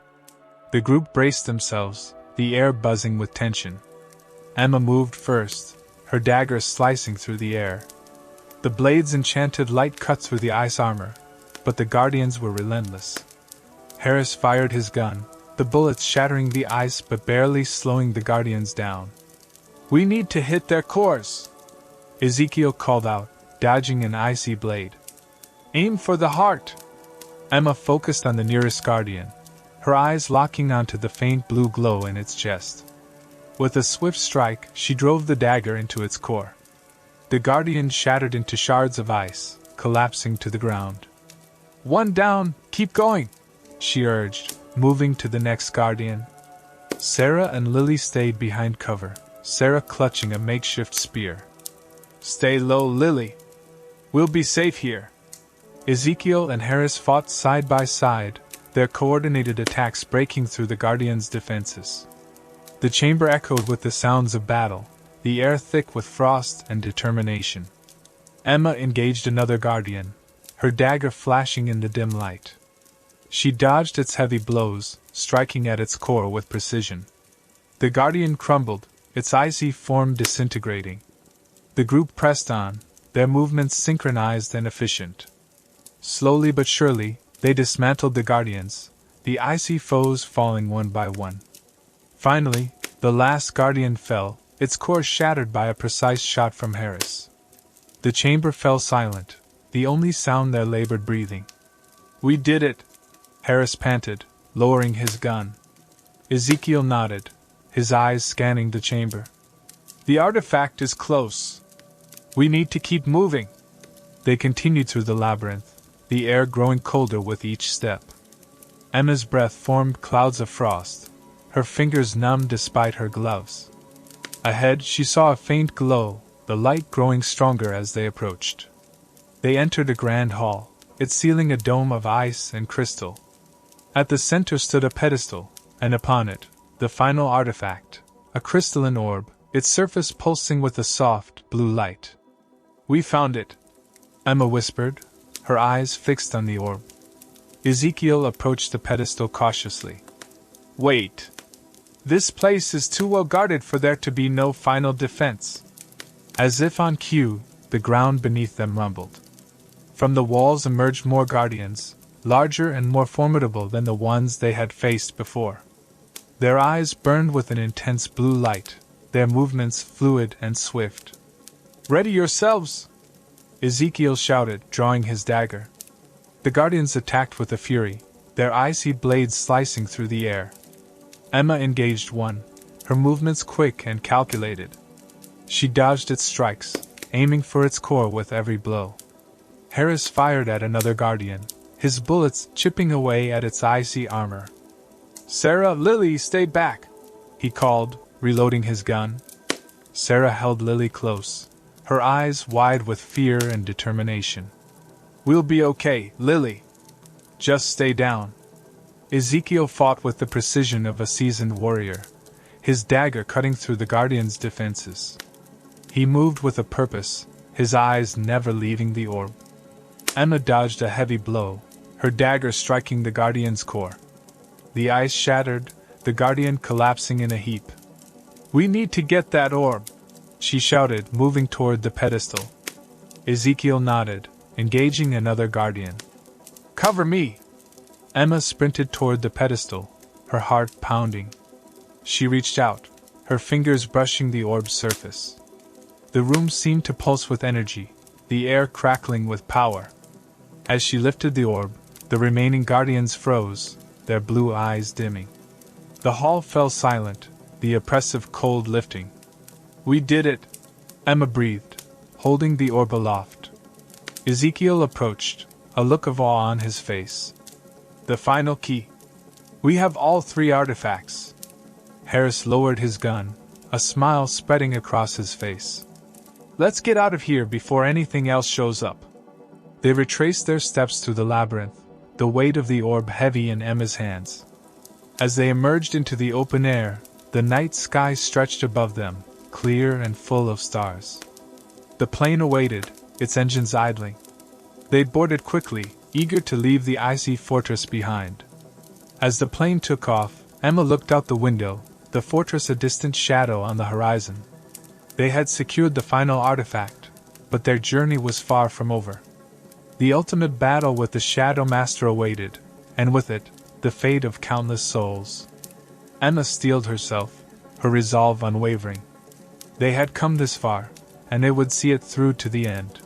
The group braced themselves, the air buzzing with tension. Emma moved first, her dagger slicing through the air. The blade's enchanted light cut through the ice armor, but the guardians were relentless. Harris fired his gun, the bullets shattering the ice but barely slowing the guardians down. We need to hit their cores, Ezekiel called out, dodging an icy blade. Aim for the heart. Emma focused on the nearest guardian, her eyes locking onto the faint blue glow in its chest. With a swift strike, she drove the dagger into its core. The guardian shattered into shards of ice, collapsing to the ground. One down, keep going, she urged, moving to the next guardian. Sarah and Lily stayed behind cover, Sarah clutching a makeshift spear. Stay low, Lily. We'll be safe here. Ezekiel and Harris fought side by side, their coordinated attacks breaking through the guardians' defenses. The chamber echoed with the sounds of battle, the air thick with frost and determination. Emma engaged another guardian, her dagger flashing in the dim light. She dodged its heavy blows, striking at its core with precision. The guardian crumbled, its icy form disintegrating. The group pressed on, their movements synchronized and efficient. Slowly but surely, they dismantled the guardians, the icy foes falling one by one. Finally, the last guardian fell, its core shattered by a precise shot from Harris. The chamber fell silent, the only sound their labored breathing. We did it, Harris panted, lowering his gun. Ezekiel nodded, his eyes scanning the chamber. The artifact is close. We need to keep moving. They continued through the labyrinth, the air growing colder with each step. Emma's breath formed clouds of frost, her fingers numb despite her gloves. Ahead, she saw a faint glow, the light growing stronger as they approached. They entered a grand hall, its ceiling a dome of ice and crystal. At the center stood a pedestal, and upon it, the final artifact, a crystalline orb, its surface pulsing with a soft, blue light. We found it, Emma whispered, her eyes fixed on the orb. Ezekiel approached the pedestal cautiously. Wait. This place is too well guarded for there to be no final defense. As if on cue, the ground beneath them rumbled. From the walls emerged more guardians, larger and more formidable than the ones they had faced before. Their eyes burned with an intense blue light, their movements fluid and swift. Ready yourselves! Ezekiel shouted, drawing his dagger. The guardians attacked with a fury, their icy blades slicing through the air. Emma engaged one, her movements quick and calculated. She dodged its strikes, aiming for its core with every blow. Harris fired at another guardian, his bullets chipping away at its icy armor. Sarah, Lily, stay back, he called, reloading his gun. Sarah held Lily close, her eyes wide with fear and determination. We'll be okay, Lily. Just stay down. Ezekiel fought with the precision of a seasoned warrior, his dagger cutting through the Guardian's defenses. He moved with a purpose, his eyes never leaving the orb. Emma dodged a heavy blow, her dagger striking the Guardian's core. The ice shattered, the Guardian collapsing in a heap. "We need to get that orb," she shouted, moving toward the pedestal. Ezekiel nodded, engaging another Guardian. "Cover me!" Emma sprinted toward the pedestal, her heart pounding. She reached out, her fingers brushing the orb's surface. The room seemed to pulse with energy, the air crackling with power. As she lifted the orb, the remaining Guardians froze, their blue eyes dimming. The hall fell silent, the oppressive cold lifting. "We did it," Emma breathed, holding the orb aloft. Ezekiel approached, a look of awe on his face. "The final key. We have all 3 artifacts." Harris lowered his gun, a smile spreading across his face. "Let's get out of here before anything else shows up." They retraced their steps through the labyrinth, the weight of the orb heavy in Emma's hands. As they emerged into the open air, the night sky stretched above them, clear and full of stars. The plane awaited, its engines idling. They boarded quickly, eager to leave the icy fortress behind. As the plane took off, Emma looked out the window, the fortress a distant shadow on the horizon. They had secured the final artifact, but their journey was far from over. The ultimate battle with the Shadowmaster awaited, and with it, the fate of countless souls. Emma steeled herself, her resolve unwavering. They had come this far, and they would see it through to the end.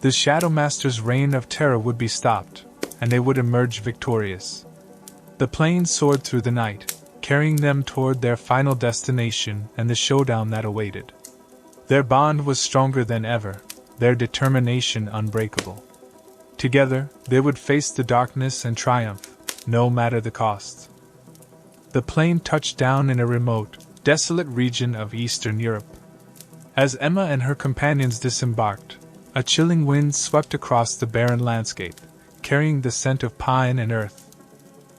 The Shadowmaster's reign of terror would be stopped, and they would emerge victorious. The plane soared through the night, carrying them toward their final destination and the showdown that awaited. Their bond was stronger than ever, their determination unbreakable. Together, they would face the darkness and triumph, no matter the cost. The plane touched down in a remote, desolate region of Eastern Europe. As Emma and her companions disembarked, a chilling wind swept across the barren landscape, carrying the scent of pine and earth.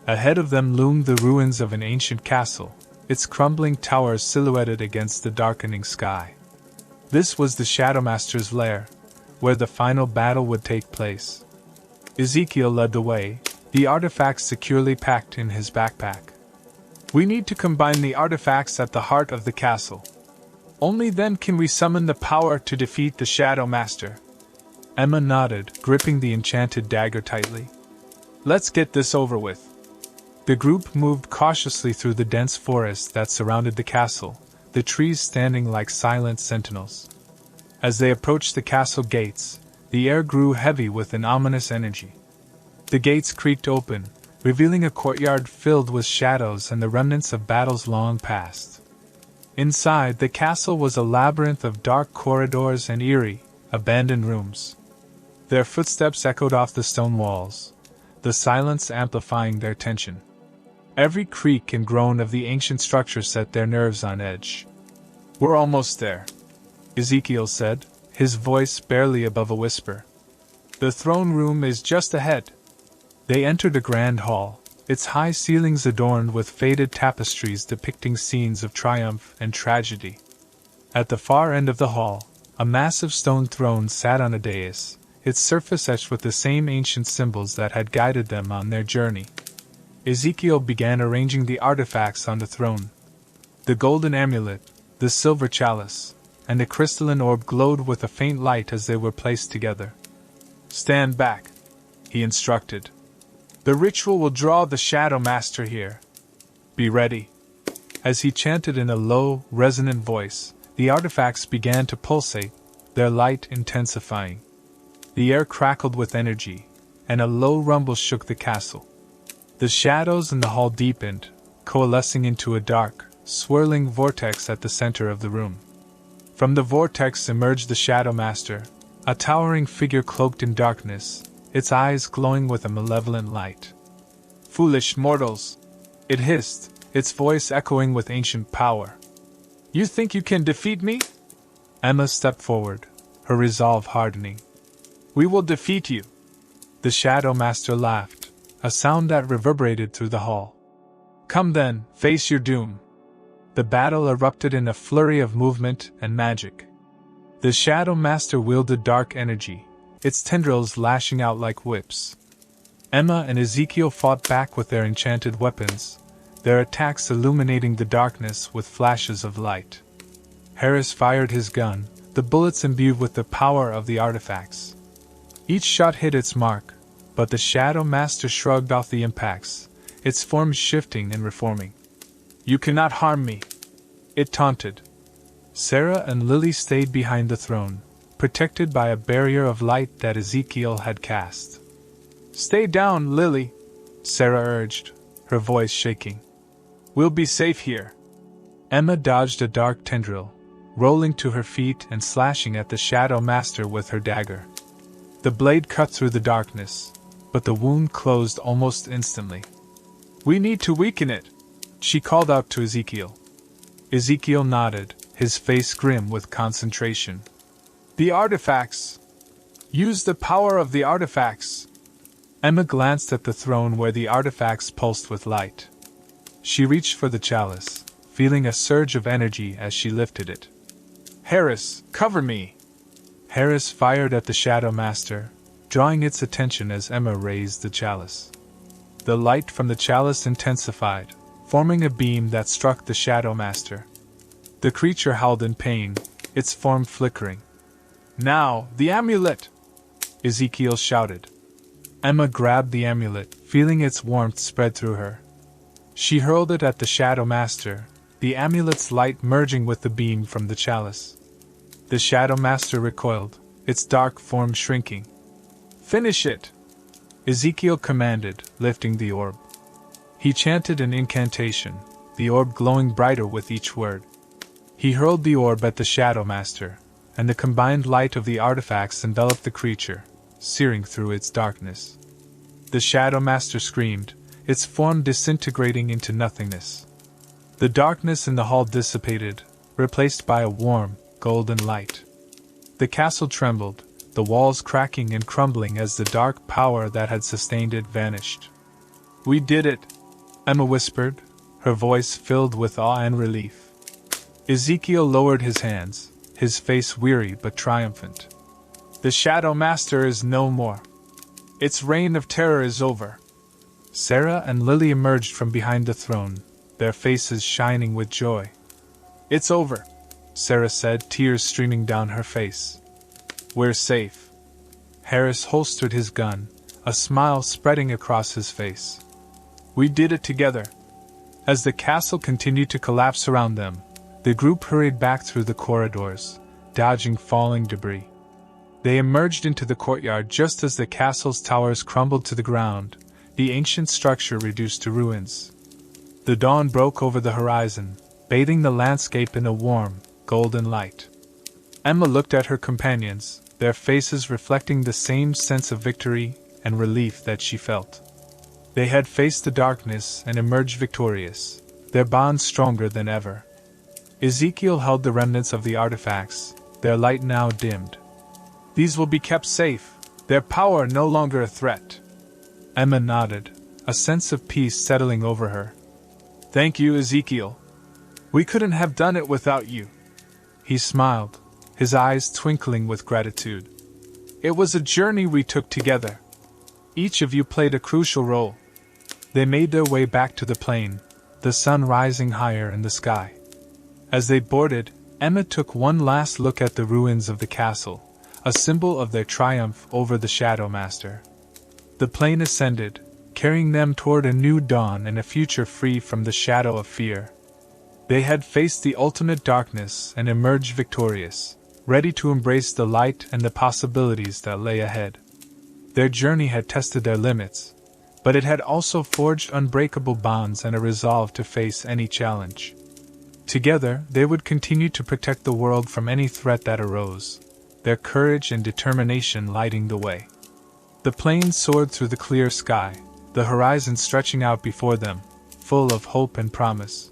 Ahead of them loomed the ruins of an ancient castle, its crumbling towers silhouetted against the darkening sky. This was the Shadowmaster's lair, where the final battle would take place. Ezekiel led the way, the artifacts securely packed in his backpack. "We need to combine the artifacts at the heart of the castle. Only then can we summon the power to defeat the Shadowmaster." Emma nodded, gripping the enchanted dagger tightly. "Let's get this over with." The group moved cautiously through the dense forest that surrounded the castle, the trees standing like silent sentinels. As they approached the castle gates, the air grew heavy with an ominous energy. The gates creaked open, revealing a courtyard filled with shadows and the remnants of battles long past. Inside, the castle was a labyrinth of dark corridors and eerie, abandoned rooms. Their footsteps echoed off the stone walls, the silence amplifying their tension. Every creak and groan of the ancient structure set their nerves on edge. "We're almost there," Ezekiel said, his voice barely above a whisper. "The throne room is just ahead." They entered a grand hall, its high ceilings adorned with faded tapestries depicting scenes of triumph and tragedy. At the far end of the hall, a massive stone throne sat on a dais, its surface etched with the same ancient symbols that had guided them on their journey. Ezekiel began arranging the artifacts on the throne. The golden amulet, the silver chalice, and the crystalline orb glowed with a faint light as they were placed together. "Stand back," he instructed. "The ritual will draw the Shadowmaster here. Be ready." As he chanted in a low, resonant voice, the artifacts began to pulsate, their light intensifying. The air crackled with energy, and a low rumble shook the castle. The shadows in the hall deepened, coalescing into a dark, swirling vortex at the center of the room. From the vortex emerged the Shadowmaster, a towering figure cloaked in darkness, its eyes glowing with a malevolent light. "Foolish mortals!" it hissed, its voice echoing with ancient power. "You think you can defeat me?" Emma stepped forward, her resolve hardening. "We will defeat you!" The Shadowmaster laughed, a sound that reverberated through the hall. Come then, face your doom. The battle erupted in a flurry of movement and magic. The Shadowmaster wielded dark energy, its tendrils lashing out like whips. Emma and Ezekiel fought back with their enchanted weapons, their attacks illuminating the darkness with flashes of light. Harris fired his gun, the bullets imbued with the power of the artifacts. Each shot hit its mark, but the Shadowmaster shrugged off the impacts, its form shifting and reforming. You cannot harm me, it taunted. Sarah and Lily stayed behind the throne, protected by a barrier of light that Ezekiel had cast. Stay down, Lily, Sarah urged, her voice shaking. We'll be safe here. Emma dodged a dark tendril, rolling to her feet and slashing at the Shadowmaster with her dagger. The blade cut through the darkness, but the wound closed almost instantly. We need to weaken it, she called out to Ezekiel. Ezekiel nodded, his face grim with concentration. The artifacts! Use the power of the artifacts! Emma glanced at the throne where the artifacts pulsed with light. She reached for the chalice, feeling a surge of energy as she lifted it. Harris, cover me! Harris fired at the Shadowmaster, drawing its attention as Emma raised the chalice. The light from the chalice intensified, forming a beam that struck the Shadowmaster. The creature howled in pain, its form flickering. Now, the amulet! Ezekiel shouted. Emma grabbed the amulet, feeling its warmth spread through her. She hurled it at the Shadowmaster, the amulet's light merging with the beam from the chalice. The Shadowmaster recoiled, its dark form shrinking. Finish it! Ezekiel commanded, lifting the orb. He chanted an incantation, the orb glowing brighter with each word. He hurled the orb at the Shadowmaster, and the combined light of the artifacts enveloped the creature, searing through its darkness. The Shadowmaster screamed, its form disintegrating into nothingness. The darkness in the hall dissipated, replaced by a warm, golden light. The castle trembled, the walls cracking and crumbling as the dark power that had sustained it vanished. We did it, Emma whispered, her voice filled with awe and relief. Ezekiel lowered his hands, his face weary but triumphant. The Shadowmaster is no more. Its reign of terror is over. Sarah and Lily emerged from behind the throne, their faces shining with joy. It's over, Sarah said, tears streaming down her face. We're safe. Harris holstered his gun, a smile spreading across his face. We did it together. As the castle continued to collapse around them, the group hurried back through the corridors, dodging falling debris. They emerged into the courtyard just as the castle's towers crumbled to the ground, the ancient structure reduced to ruins. The dawn broke over the horizon, bathing the landscape in a warm, golden light. Emma looked at her companions, their faces reflecting the same sense of victory and relief that she felt. They had faced the darkness and emerged victorious, their bond stronger than ever. Ezekiel held the remnants of the artifacts, their light now dimmed. These will be kept safe, their power no longer a threat. Emma nodded, a sense of peace settling over her. Thank you, Ezekiel. We couldn't have done it without you. He smiled, his eyes twinkling with gratitude. It was a journey we took together. Each of you played a crucial role. They made their way back to the plain, the sun rising higher in the sky. As they boarded, Emma took one last look at the ruins of the castle, a symbol of their triumph over the Shadowmaster. The plane ascended, carrying them toward a new dawn and a future free from the shadow of fear. They had faced the ultimate darkness and emerged victorious, ready to embrace the light and the possibilities that lay ahead. Their journey had tested their limits, but it had also forged unbreakable bonds and a resolve to face any challenge. Together, they would continue to protect the world from any threat that arose, their courage and determination lighting the way. The plane soared through the clear sky, the horizon stretching out before them, full of hope and promise.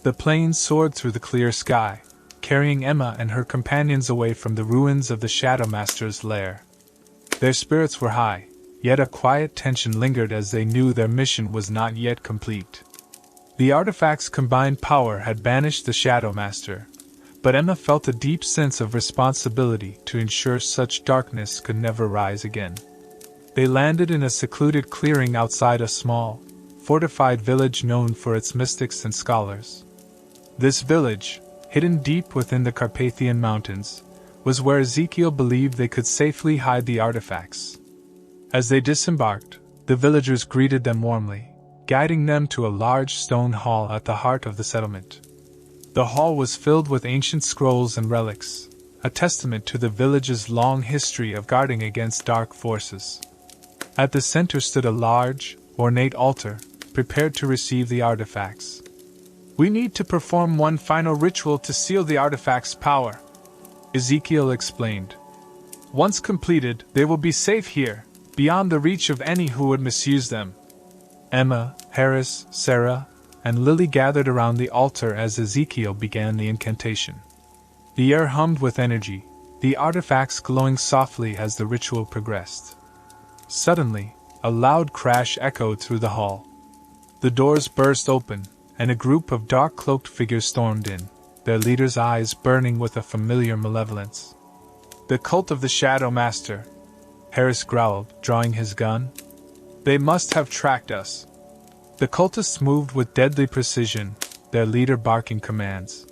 The plane soared through the clear sky, carrying Emma and her companions away from the ruins of the Shadowmaster's lair. Their spirits were high, yet a quiet tension lingered as they knew their mission was not yet complete. The artifact's combined power had banished the Shadowmaster, but Emma felt a deep sense of responsibility to ensure such darkness could never rise again. They landed in a secluded clearing outside a small, fortified village known for its mystics and scholars. This village, hidden deep within the Carpathian Mountains, was where Ezekiel believed they could safely hide the artifacts. As they disembarked, the villagers greeted them warmly, guiding them to a large stone hall at the heart of the settlement. The hall was filled with ancient scrolls and relics, a testament to the village's long history of guarding against dark forces. At the center stood a large, ornate altar, prepared to receive the artifacts. "We need to perform one final ritual to seal the artifact's power," Ezekiel explained. "Once completed, they will be safe here, beyond the reach of any who would misuse them." Emma, Harris, Sarah, and Lily gathered around the altar as Ezekiel began the incantation. The air hummed with energy, the artifacts glowing softly as the ritual progressed. Suddenly, a loud crash echoed through the hall. The doors burst open, and a group of dark-cloaked figures stormed in, their leaders' eyes burning with a familiar malevolence. "The cult of the Shadowmaster," Harris growled, drawing his gun. "They must have tracked us." The cultists moved with deadly precision, their leader barking commands.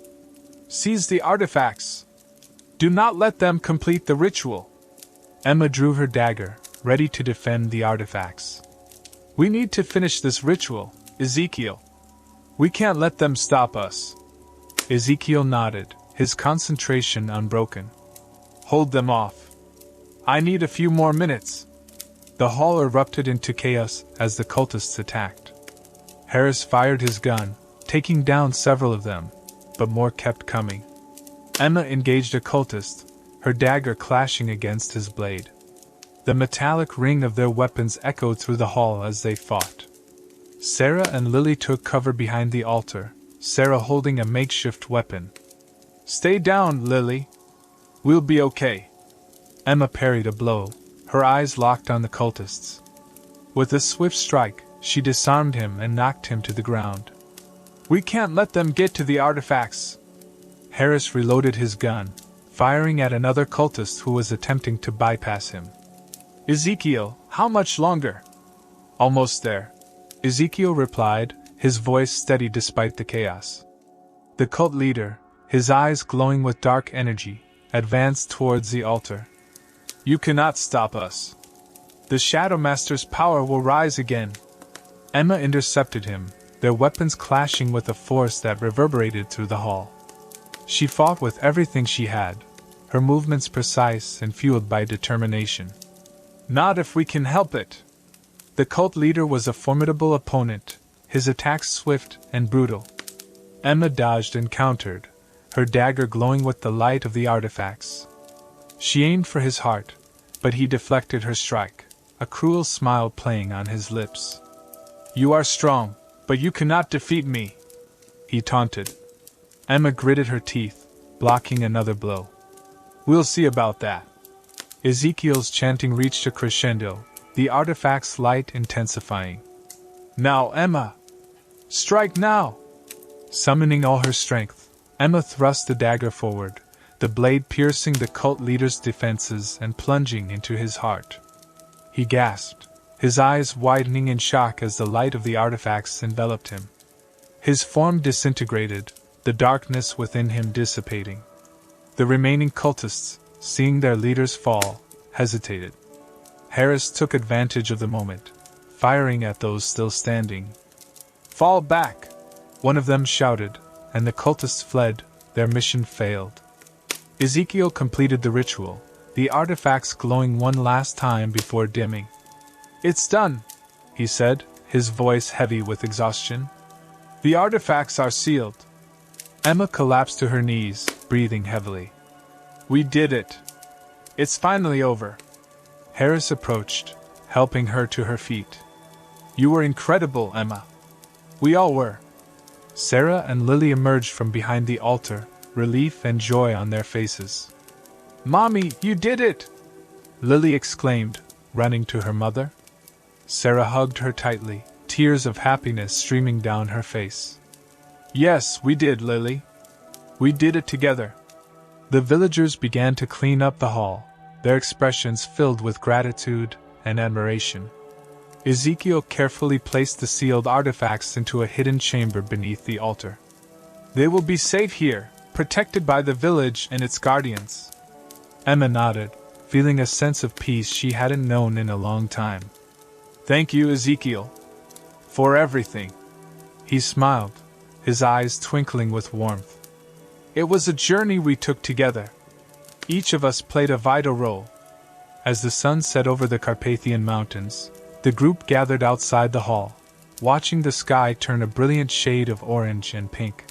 "Seize the artifacts! Do not let them complete the ritual!" Emma drew her dagger, ready to defend the artifacts. "We need to finish this ritual, Ezekiel. We can't let them stop us." Ezekiel nodded, his concentration unbroken. "Hold them off. I need a few more minutes." The hall erupted into chaos as the cultists attacked. Harris fired his gun, taking down several of them, but more kept coming. Emma engaged a cultist, her dagger clashing against his blade. The metallic ring of their weapons echoed through the hall as they fought. Sarah and Lily took cover behind the altar, Sarah holding a makeshift weapon. "Stay down, Lily. We'll be okay." Emma parried a blow, her eyes locked on the cultists. With a swift strike, she disarmed him and knocked him to the ground. "We can't let them get to the artifacts." Harris reloaded his gun, firing at another cultist who was attempting to bypass him. "Ezekiel, how much longer?" "Almost there," Ezekiel replied, his voice steady despite the chaos. The cult leader, his eyes glowing with dark energy, advanced towards the altar. "You cannot stop us. The Shadowmaster's power will rise again." Emma intercepted him, their weapons clashing with a force that reverberated through the hall. She fought with everything she had, her movements precise and fueled by determination. "Not if we can help it." The cult leader was a formidable opponent, his attacks swift and brutal. Emma dodged and countered, her dagger glowing with the light of the artifacts. She aimed for his heart, but he deflected her strike, a cruel smile playing on his lips. "You are strong, but you cannot defeat me," he taunted. Emma gritted her teeth, blocking another blow. "We'll see about that." Ezekiel's chanting reached a crescendo, the artifact's light intensifying. "Now, Emma! Strike now!" Summoning all her strength, Emma thrust the dagger forward, the blade piercing the cult leader's defenses and plunging into his heart. He gasped, his eyes widening in shock as the light of the artifacts enveloped him. His form disintegrated, the darkness within him dissipating. The remaining cultists, seeing their leaders fall, hesitated. Harris took advantage of the moment, firing at those still standing. "Fall back!" one of them shouted, and the cultists fled, their mission failed. Ezekiel completed the ritual, the artifacts glowing one last time before dimming. "It's done," he said, his voice heavy with exhaustion. "The artifacts are sealed." Emma collapsed to her knees, breathing heavily. "We did it. It's finally over." Harris approached, helping her to her feet. "You were incredible, Emma." "We all were." Sarah and Lily emerged from behind the altar, relief and joy on their faces. "Mommy, you did it!" Lily exclaimed, running to her mother. Sarah hugged her tightly, tears of happiness streaming down her face. Yes, we did, Lily. We did it together. The villagers began to clean up the hall, their expressions filled with gratitude and admiration. Ezekiel carefully placed the sealed artifacts into a hidden chamber beneath the altar. They will be safe here, protected by the village and its guardians. Emma nodded, feeling a sense of peace she hadn't known in a long time. Thank you, Ezekiel, for everything. He smiled, his eyes twinkling with warmth. It was a journey we took together. Each of us played a vital role. As the sun set over the Carpathian Mountains, the group gathered outside the hall, watching the sky turn a brilliant shade of orange and pink.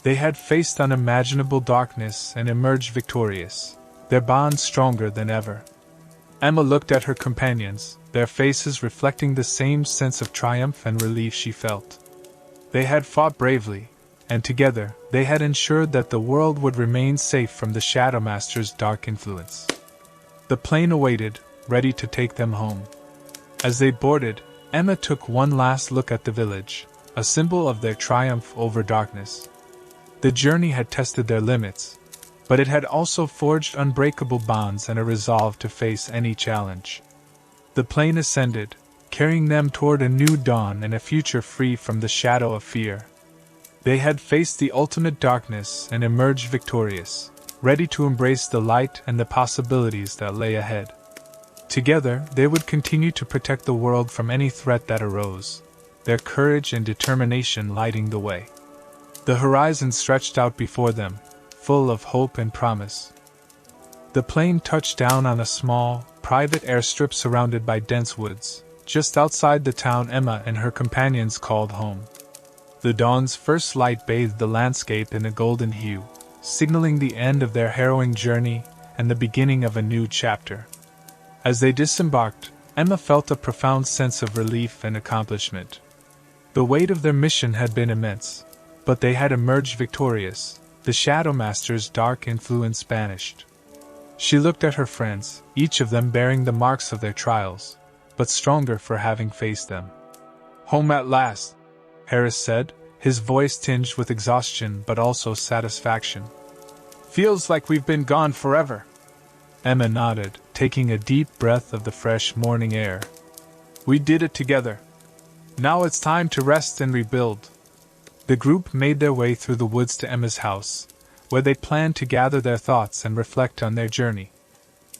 They had faced unimaginable darkness and emerged victorious, their bond stronger than ever. Emma looked at her companions, their faces reflecting the same sense of triumph and relief she felt. They had fought bravely, and together they had ensured that the world would remain safe from the Shadowmaster's dark influence. The plane awaited, ready to take them home. As they boarded, Emma took one last look at the village, a symbol of their triumph over darkness. The journey had tested their limits, but it had also forged unbreakable bonds and a resolve to face any challenge. The plane ascended, carrying them toward a new dawn and a future free from the shadow of fear. They had faced the ultimate darkness and emerged victorious, ready to embrace the light and the possibilities that lay ahead. Together, they would continue to protect the world from any threat that arose, their courage and determination lighting the way. The horizon stretched out before them, full of hope and promise. The plane touched down on a small, private airstrip surrounded by dense woods, just outside the town Emma and her companions called home. The dawn's first light bathed the landscape in a golden hue, signaling the end of their harrowing journey and the beginning of a new chapter. As they disembarked, Emma felt a profound sense of relief and accomplishment. The weight of their mission had been immense, but they had emerged victorious, the Shadowmaster's dark influence banished. She looked at her friends, each of them bearing the marks of their trials, but stronger for having faced them. Home at last, Harris said, his voice tinged with exhaustion but also satisfaction. Feels like we've been gone forever. Emma nodded, taking a deep breath of the fresh morning air. We did it together. Now it's time to rest and rebuild. The group made their way through the woods to Emma's house, where they planned to gather their thoughts and reflect on their journey.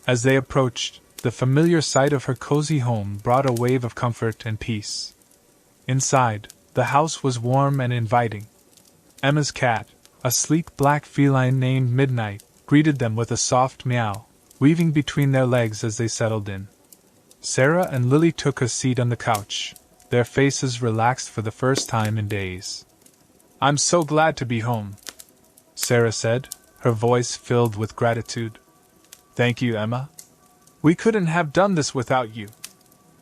As they approached, the familiar sight of her cozy home brought a wave of comfort and peace. Inside, the house was warm and inviting. Emma's cat, a sleek black feline named Midnight, greeted them with a soft meow, weaving between their legs as they settled in. Sarah and Lily took a seat on the couch, their faces relaxed for the first time in days. I'm so glad to be home, Sarah said, her voice filled with gratitude. Thank you, Emma. We couldn't have done this without you.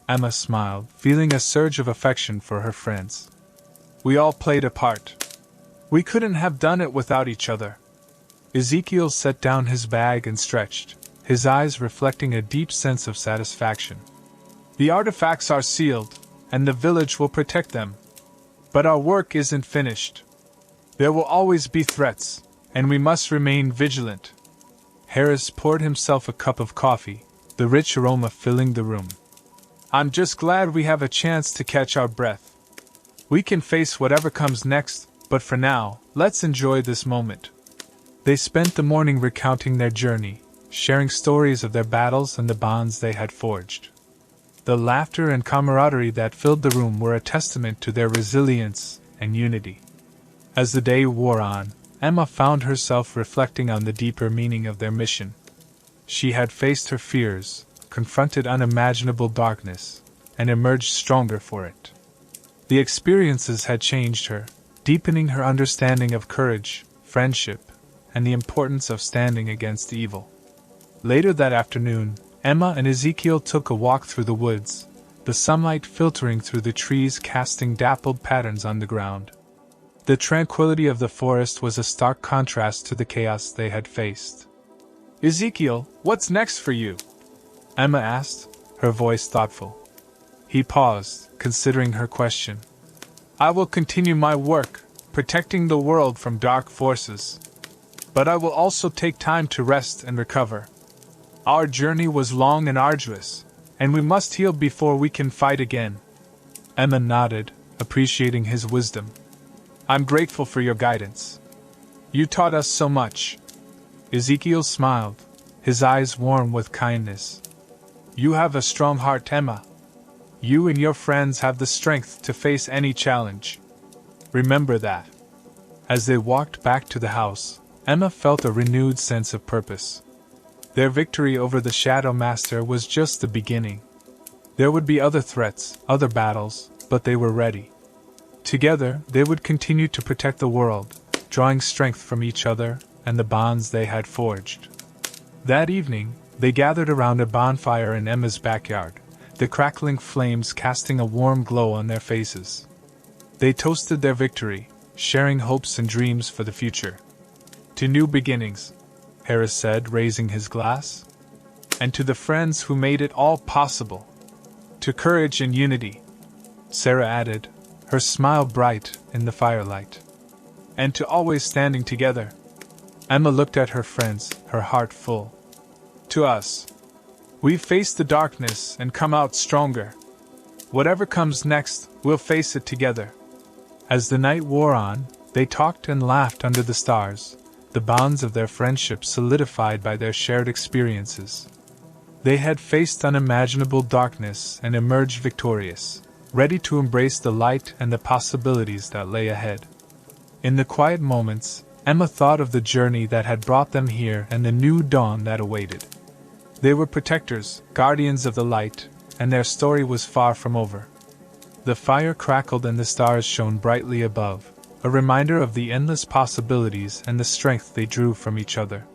Emma smiled, feeling a surge of affection for her friends. We all played a part. We couldn't have done it without each other. Ezekiel set down his bag and stretched, his eyes reflecting a deep sense of satisfaction. The artifacts are sealed, and the village will protect them. But our work isn't finished. There will always be threats, and we must remain vigilant. Harris poured himself a cup of coffee, the rich aroma filling the room. I'm just glad we have a chance to catch our breath. We can face whatever comes next, but for now, let's enjoy this moment. They spent the morning recounting their journey, sharing stories of their battles and the bonds they had forged. The laughter and camaraderie that filled the room were a testament to their resilience and unity. As the day wore on, Emma found herself reflecting on the deeper meaning of their mission. She had faced her fears, confronted unimaginable darkness, and emerged stronger for it. The experiences had changed her, deepening her understanding of courage, friendship, and the importance of standing against evil. Later that afternoon, Emma and Ezekiel took a walk through the woods, the sunlight filtering through the trees casting dappled patterns on the ground. The tranquility of the forest was a stark contrast to the chaos they had faced. Ezekiel, what's next for you? Emma asked, her voice thoughtful. He paused, considering her question. I will continue my work, protecting the world from dark forces. But I will also take time to rest and recover. Our journey was long and arduous, and we must heal before we can fight again. Emma nodded, appreciating his wisdom. I'm grateful for your guidance. You taught us so much. Ezekiel smiled, his eyes warm with kindness. You have a strong heart, Emma. You and your friends have the strength to face any challenge. Remember that. As they walked back to the house, Emma felt a renewed sense of purpose. Their victory over the Shadowmaster was just the beginning. There would be other threats, other battles, but they were ready. Together, they would continue to protect the world, drawing strength from each other and the bonds they had forged. That evening, they gathered around a bonfire in Emma's backyard, the crackling flames casting a warm glow on their faces. They toasted their victory, sharing hopes and dreams for the future. To new beginnings, Harris said, raising his glass. And to the friends who made it all possible. To courage and unity, Sarah added, her smile bright in the firelight. And to always standing together. Emma looked at her friends, her heart full. To us. We've faced the darkness and come out stronger. Whatever comes next, we'll face it together. As the night wore on, they talked and laughed under the stars, the bonds of their friendship solidified by their shared experiences. They had faced unimaginable darkness and emerged victorious, ready to embrace the light and the possibilities that lay ahead. In the quiet moments, Emma thought of the journey that had brought them here and the new dawn that awaited. They were protectors, guardians of the light, and their story was far from over. The fire crackled and the stars shone brightly above, a reminder of the endless possibilities and the strength they drew from each other.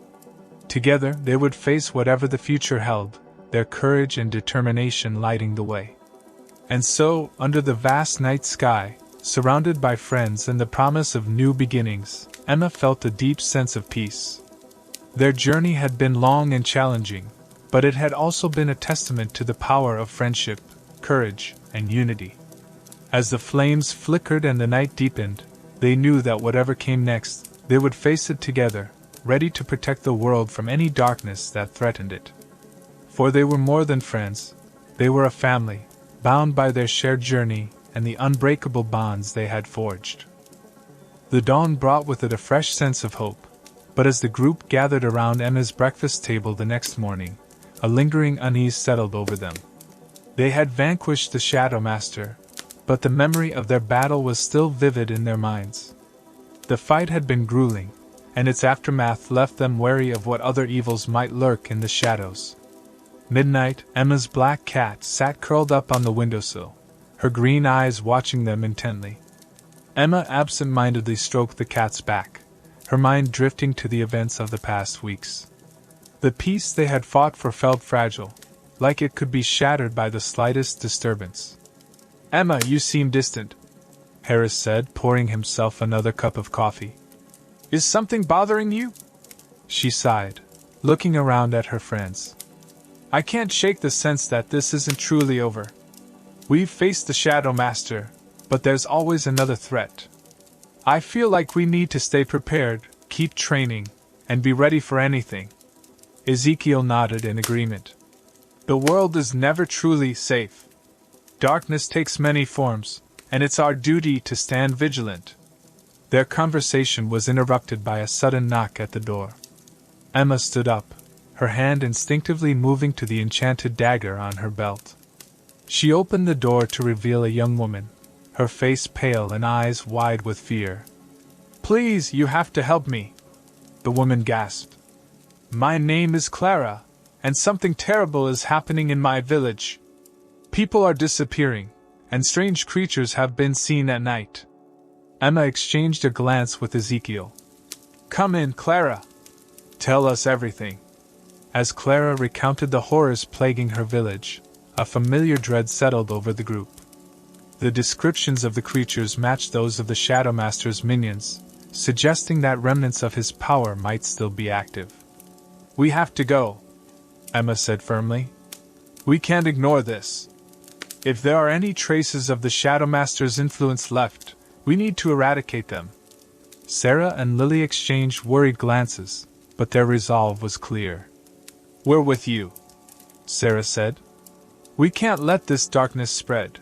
Together, they would face whatever the future held, their courage and determination lighting the way. And so, under the vast night sky, surrounded by friends and the promise of new beginnings, Emma felt a deep sense of peace. Their journey had been long and challenging, but it had also been a testament to the power of friendship, courage, and unity. As the flames flickered and the night deepened, they knew that whatever came next, they would face it together, ready to protect the world from any darkness that threatened it. For they were more than friends, they were a family, bound by their shared journey and the unbreakable bonds they had forged. The dawn brought with it a fresh sense of hope, but as the group gathered around Emma's breakfast table the next morning, a lingering unease settled over them. They had vanquished the Shadowmaster, but the memory of their battle was still vivid in their minds. The fight had been grueling, and its aftermath left them wary of what other evils might lurk in the shadows. Midnight, Emma's black cat sat curled up on the windowsill, her green eyes watching them intently. Emma absent-mindedly stroked the cat's back, her mind drifting to the events of the past weeks. The peace they had fought for felt fragile, like it could be shattered by the slightest disturbance. Emma, you seem distant, Harris said, pouring himself another cup of coffee. Is something bothering you? She sighed, looking around at her friends. I can't shake the sense that this isn't truly over. We've faced the Shadowmaster, but there's always another threat. I feel like we need to stay prepared, keep training, and be ready for anything. Ezekiel nodded in agreement. The world is never truly safe. Darkness takes many forms, and it's our duty to stand vigilant. Their conversation was interrupted by a sudden knock at the door. Emma stood up, her hand instinctively moving to the enchanted dagger on her belt. She opened the door to reveal a young woman, her face pale and eyes wide with fear. Please, you have to help me, the woman gasped. My name is Clara, and something terrible is happening in my village. People are disappearing, and strange creatures have been seen at night. Emma exchanged a glance with Ezekiel. Come in, Clara. Tell us everything. As Clara recounted the horrors plaguing her village, a familiar dread settled over the group. The descriptions of the creatures matched those of the Shadowmaster's minions, suggesting that remnants of his power might still be active. We have to go, Emma said firmly. We can't ignore this. If there are any traces of the Shadowmaster's influence left, we need to eradicate them. Sarah and Lily exchanged worried glances, but their resolve was clear. We're with you, Sarah said. We can't let this darkness spread.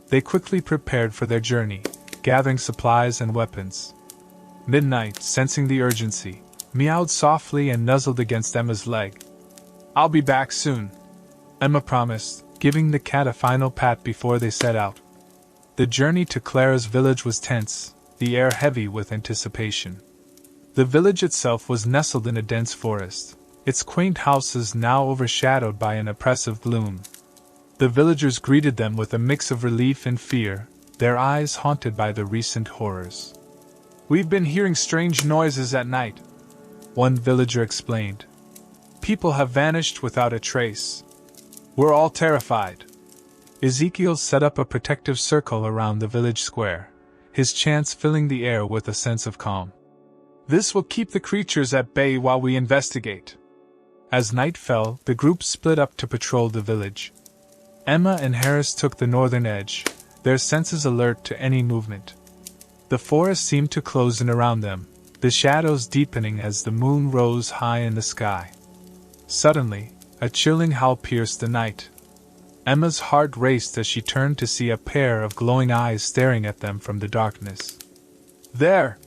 They quickly prepared for their journey, gathering supplies and weapons. Midnight, sensing the urgency, meowed softly and nuzzled against Emma's leg. I'll be back soon, Emma promised, giving the cat a final pat before they set out. The journey to Clara's village was tense, the air heavy with anticipation. The village itself was nestled in a dense forest, its quaint houses now overshadowed by an oppressive gloom. The villagers greeted them with a mix of relief and fear, their eyes haunted by the recent horrors. We've been hearing strange noises at night, one villager explained. People have vanished without a trace. We're all terrified. Ezekiel set up a protective circle around the village square, his chants filling the air with a sense of calm. This will keep the creatures at bay while we investigate. As night fell, the group split up to patrol the village. Emma and Harris took the northern edge, their senses alert to any movement. The forest seemed to close in around them, the shadows deepening as the moon rose high in the sky. Suddenly, a chilling howl pierced the night. Emma's heart raced as she turned to see a pair of glowing eyes staring at them from the darkness. There!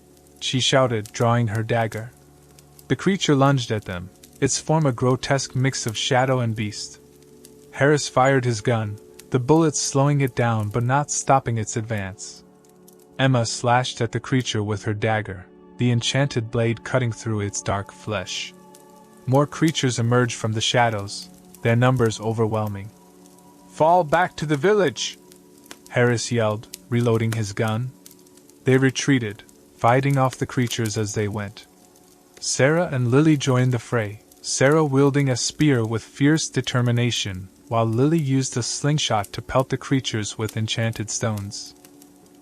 She shouted, drawing her dagger. The creature lunged at them, its form a grotesque mix of shadow and beast. Harris fired his gun, the bullets slowing it down but not stopping its advance. Emma slashed at the creature with her dagger, the enchanted blade cutting through its dark flesh. More creatures emerged from the shadows, their numbers overwhelming. Fall back to the village! Harris yelled, reloading his gun. They retreated, fighting off the creatures as they went. Sarah and Lily joined the fray, Sarah wielding a spear with fierce determination, while Lily used a slingshot to pelt the creatures with enchanted stones.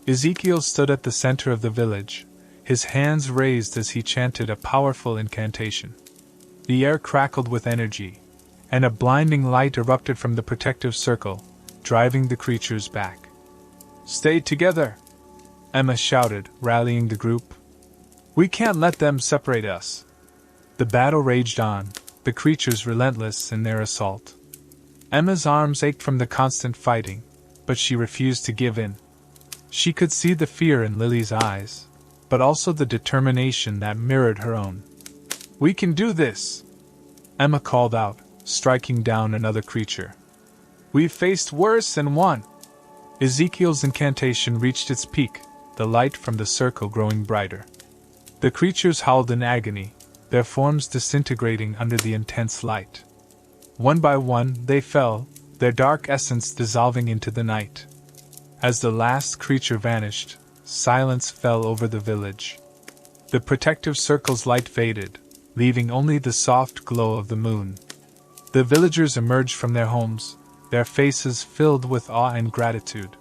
Ezekiel stood at the center of the village, his hands raised as he chanted a powerful incantation. The air crackled with energy, and a blinding light erupted from the protective circle, driving the creatures back. Stay together! Emma shouted, rallying the group. We can't let them separate us. The battle raged on, the creatures relentless in their assault. Emma's arms ached from the constant fighting, but she refused to give in. She could see the fear in Lily's eyes, but also the determination that mirrored her own. We can do this! Emma called out, striking down another creature. We've faced worse and won! Ezekiel's incantation reached its peak, the light from the circle growing brighter. The creatures howled in agony, their forms disintegrating under the intense light. One by one they fell, their dark essence dissolving into the night. As the last creature vanished, silence fell over the village. The protective circle's light faded, leaving only the soft glow of the moon. The villagers emerged from their homes, their faces filled with awe and gratitude.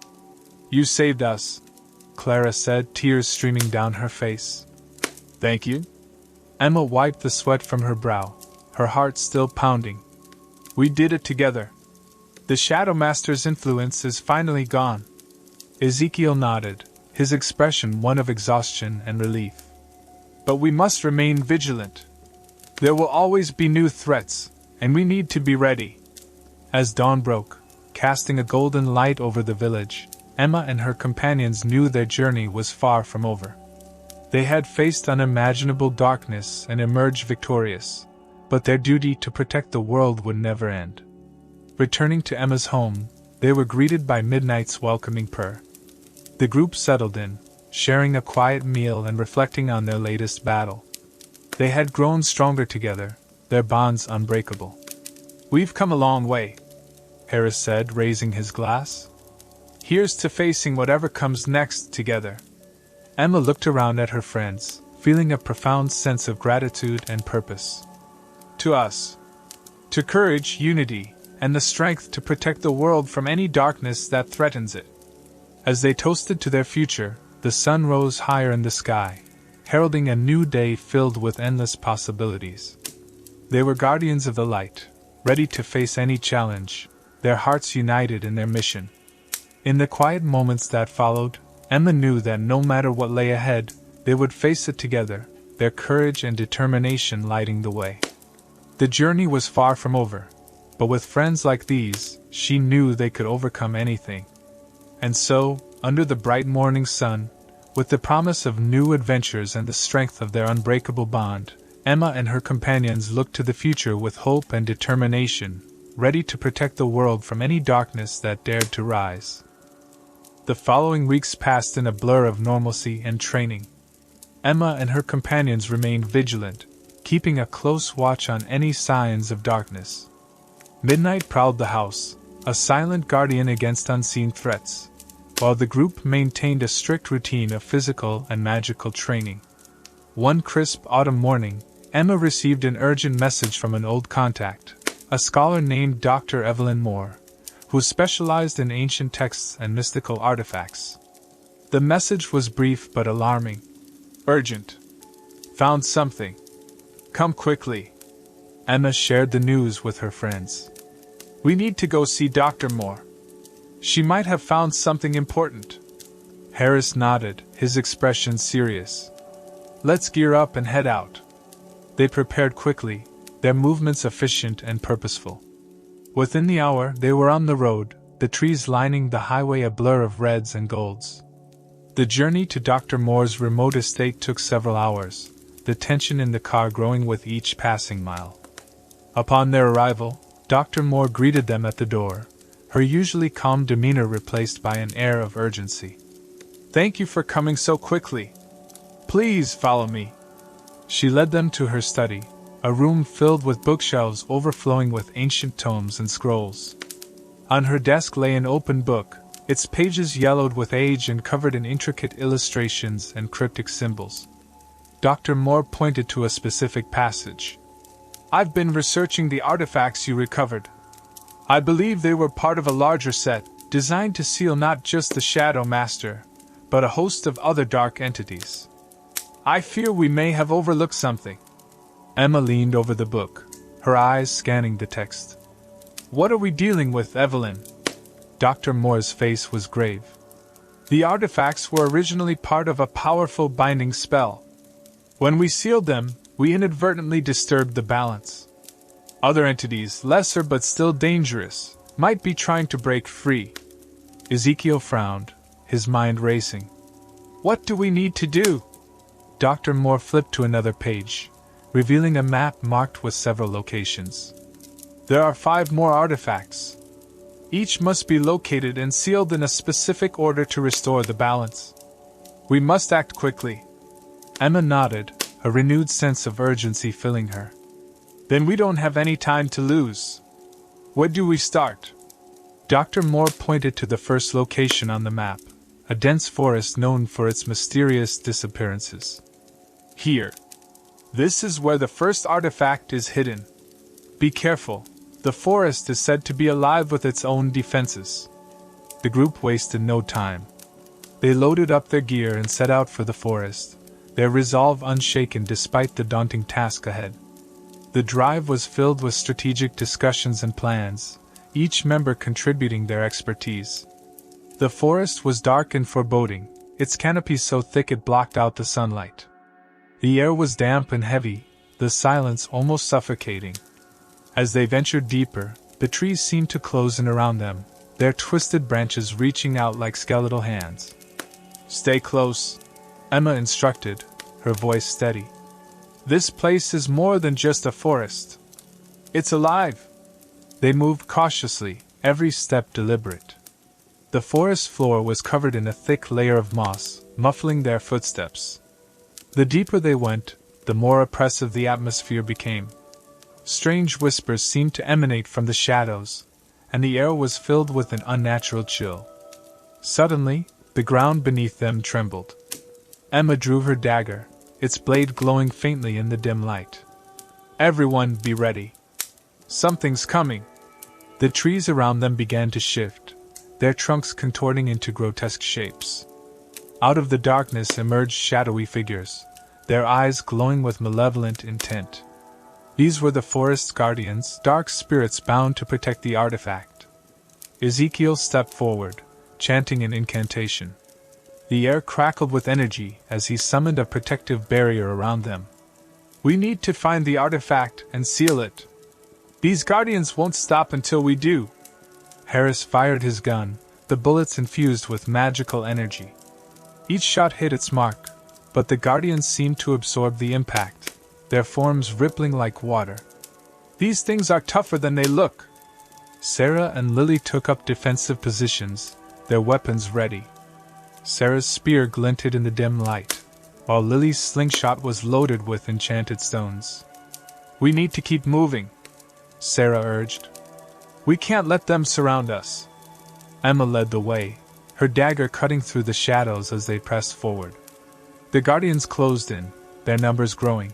You saved us, Clara said, tears streaming down her face. Thank you. Emma wiped the sweat from her brow, her heart still pounding. We did it together. The Shadowmaster's influence is finally gone. Ezekiel nodded, his expression one of exhaustion and relief. But we must remain vigilant. There will always be new threats, and we need to be ready. As dawn broke, casting a golden light over the village, Emma and her companions knew their journey was far from over. They had faced unimaginable darkness and emerged victorious, but their duty to protect the world would never end. Returning to Emma's home, they were greeted by midnight's welcoming purr. The group settled in, sharing a quiet meal and reflecting on their latest battle. They had grown stronger together, their bonds unbreakable. We've come a long way, Harris said, raising his glass. Here's to facing whatever comes next together. Emma looked around at her friends, feeling a profound sense of gratitude and purpose. To us. To courage, unity, and the strength to protect the world from any darkness that threatens it. As they toasted to their future, the sun rose higher in the sky, heralding a new day filled with endless possibilities. They were guardians of the light, ready to face any challenge, their hearts united in their mission. In the quiet moments that followed, Emma knew that no matter what lay ahead, they would face it together, their courage and determination lighting the way. The journey was far from over, but with friends like these, she knew they could overcome anything. And so, under the bright morning sun, with the promise of new adventures and the strength of their unbreakable bond, Emma and her companions looked to the future with hope and determination, ready to protect the world from any darkness that dared to rise. The following weeks passed in a blur of normalcy and training. Emma and her companions remained vigilant, keeping a close watch on any signs of darkness. Midnight prowled the house, a silent guardian against unseen threats, while the group maintained a strict routine of physical and magical training. One crisp autumn morning, Emma received an urgent message from an old contact, a scholar named Dr. Evelyn Moore, who specialized in ancient texts and mystical artifacts. The message was brief but alarming. Urgent. Found something. Come quickly. Emma shared the news with her friends. We need to go see Dr. Moore. She might have found something important. Harris nodded, his expression serious. Let's gear up and head out. They prepared quickly, their movements efficient and purposeful. Within the hour, they were on the road, the trees lining the highway a blur of reds and golds. The journey to Dr. Moore's remote estate took several hours, the tension in the car growing with each passing mile. Upon their arrival, Dr. Moore greeted them at the door, her usually calm demeanor replaced by an air of urgency. Thank you for coming so quickly. Please follow me. She led them to her study, a room filled with bookshelves overflowing with ancient tomes and scrolls. On her desk lay an open book, its pages yellowed with age and covered in intricate illustrations and cryptic symbols. Dr. Moore pointed to a specific passage. I've been researching the artifacts you recovered. I believe they were part of a larger set, designed to seal not just the Shadowmaster, but a host of other dark entities. I fear we may have overlooked something. Emma leaned over the book, her eyes scanning the text. What are we dealing with, Evelyn? Dr. Moore's face was grave. The artifacts were originally part of a powerful binding spell. When we sealed them, we inadvertently disturbed the balance. Other entities, lesser but still dangerous, might be trying to break free. Ezekiel frowned, his mind racing. What do we need to do? Dr. Moore flipped to another page, revealing a map marked with several locations. There are 5 more artifacts. Each must be located and sealed in a specific order to restore the balance. We must act quickly. Emma nodded, a renewed sense of urgency filling her. Then we don't have any time to lose. Where do we start? Dr. Moore pointed to the first location on the map, a dense forest known for its mysterious disappearances. Here. This is where the first artifact is hidden. Be careful, the forest is said to be alive with its own defenses. The group wasted no time. They loaded up their gear and set out for the forest, their resolve unshaken despite the daunting task ahead. The drive was filled with strategic discussions and plans, each member contributing their expertise. The forest was dark and foreboding, its canopy so thick it blocked out the sunlight. The air was damp and heavy, the silence almost suffocating. As they ventured deeper, the trees seemed to close in around them, their twisted branches reaching out like skeletal hands. Stay close, Emma instructed, her voice steady. This place is more than just a forest. It's alive. They moved cautiously, every step deliberate. The forest floor was covered in a thick layer of moss, muffling their footsteps. The deeper they went, the more oppressive the atmosphere became. Strange whispers seemed to emanate from the shadows, and the air was filled with an unnatural chill. Suddenly, the ground beneath them trembled. Emma drew her dagger, its blade glowing faintly in the dim light. Everyone be ready. Something's coming. The trees around them began to shift, their trunks contorting into grotesque shapes. Out of the darkness emerged shadowy figures, their eyes glowing with malevolent intent. These were the forest's guardians, dark spirits bound to protect the artifact. Ezekiel stepped forward, chanting an incantation. The air crackled with energy as he summoned a protective barrier around them. We need to find the artifact and seal it. These guardians won't stop until we do. Harris fired his gun, the bullets infused with magical energy. Each shot hit its mark, but the guardians seemed to absorb the impact, their forms rippling like water. These things are tougher than they look. Sarah and Lily took up defensive positions, their weapons ready. Sarah's spear glinted in the dim light, while Lily's slingshot was loaded with enchanted stones. We need to keep moving, Sarah urged. We can't let them surround us. Emma led the way, her dagger cutting through the shadows as they pressed forward. The guardians closed in, their numbers growing.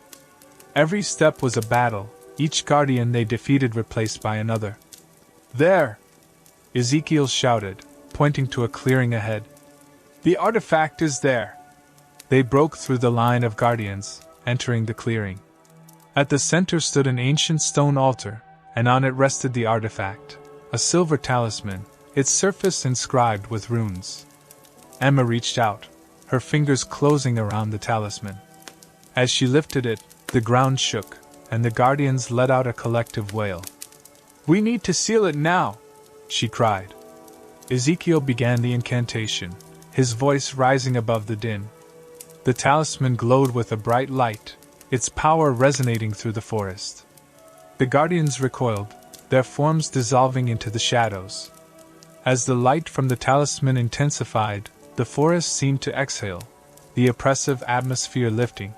Every step was a battle, each guardian they defeated replaced by another. There! Ezekiel shouted, pointing to a clearing ahead. The artifact is there! They broke through the line of guardians, entering the clearing. At the center stood an ancient stone altar, and on it rested the artifact, a silver talisman, its surface inscribed with runes. Emma reached out, her fingers closing around the talisman. As she lifted it, the ground shook, and the guardians let out a collective wail. We need to seal it now, she cried. Ezekiel began the incantation, his voice rising above the din. The talisman glowed with a bright light, its power resonating through the forest. The guardians recoiled, their forms dissolving into the shadows. As the light from the talisman intensified, the forest seemed to exhale, the oppressive atmosphere lifting.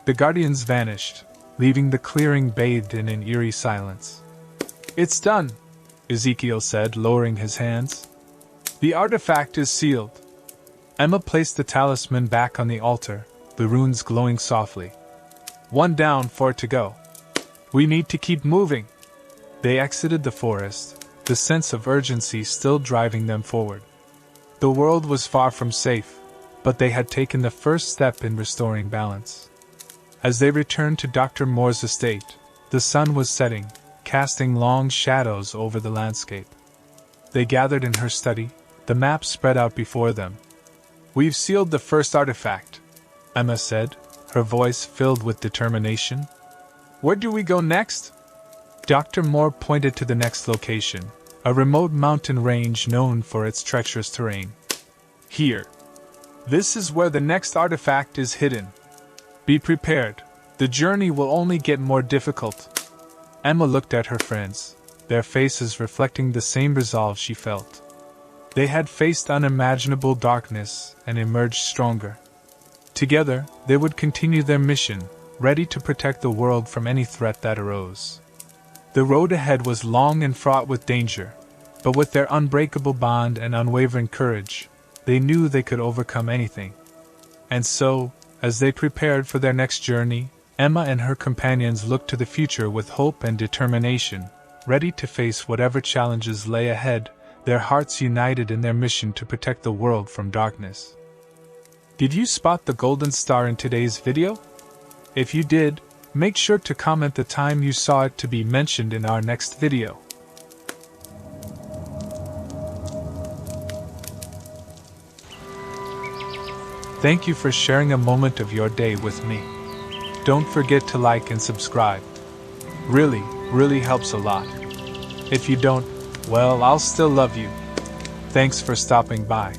The guardians vanished, leaving the clearing bathed in an eerie silence. It's done, Ezekiel said, lowering his hands. The artifact is sealed. Emma placed the talisman back on the altar, the runes glowing softly. One down, 4 to go. We need to keep moving. They exited the forest, the sense of urgency still driving them forward. The world was far from safe, but they had taken the first step in restoring balance. As they returned to Dr. Moore's estate, the sun was setting, casting long shadows over the landscape. They gathered in her study, the map spread out before them. We've sealed the first artifact, Emma said, her voice filled with determination. Where do we go next? Dr. Moore pointed to the next location, a remote mountain range known for its treacherous terrain. Here. This is where the next artifact is hidden. Be prepared, the journey will only get more difficult. Emma looked at her friends, their faces reflecting the same resolve she felt. They had faced unimaginable darkness and emerged stronger. Together, they would continue their mission, ready to protect the world from any threat that arose. The road ahead was long and fraught with danger, but with their unbreakable bond and unwavering courage, they knew they could overcome anything. And so, as they prepared for their next journey, Emma and her companions looked to the future with hope and determination, ready to face whatever challenges lay ahead, their hearts united in their mission to protect the world from darkness. Did you spot the golden star in today's video? If you did, make sure to comment the time you saw it to be mentioned in our next video. Thank you for sharing a moment of your day with me. Don't forget to like and subscribe. Really helps a lot. If you don't, well, I'll still love you. Thanks for stopping by.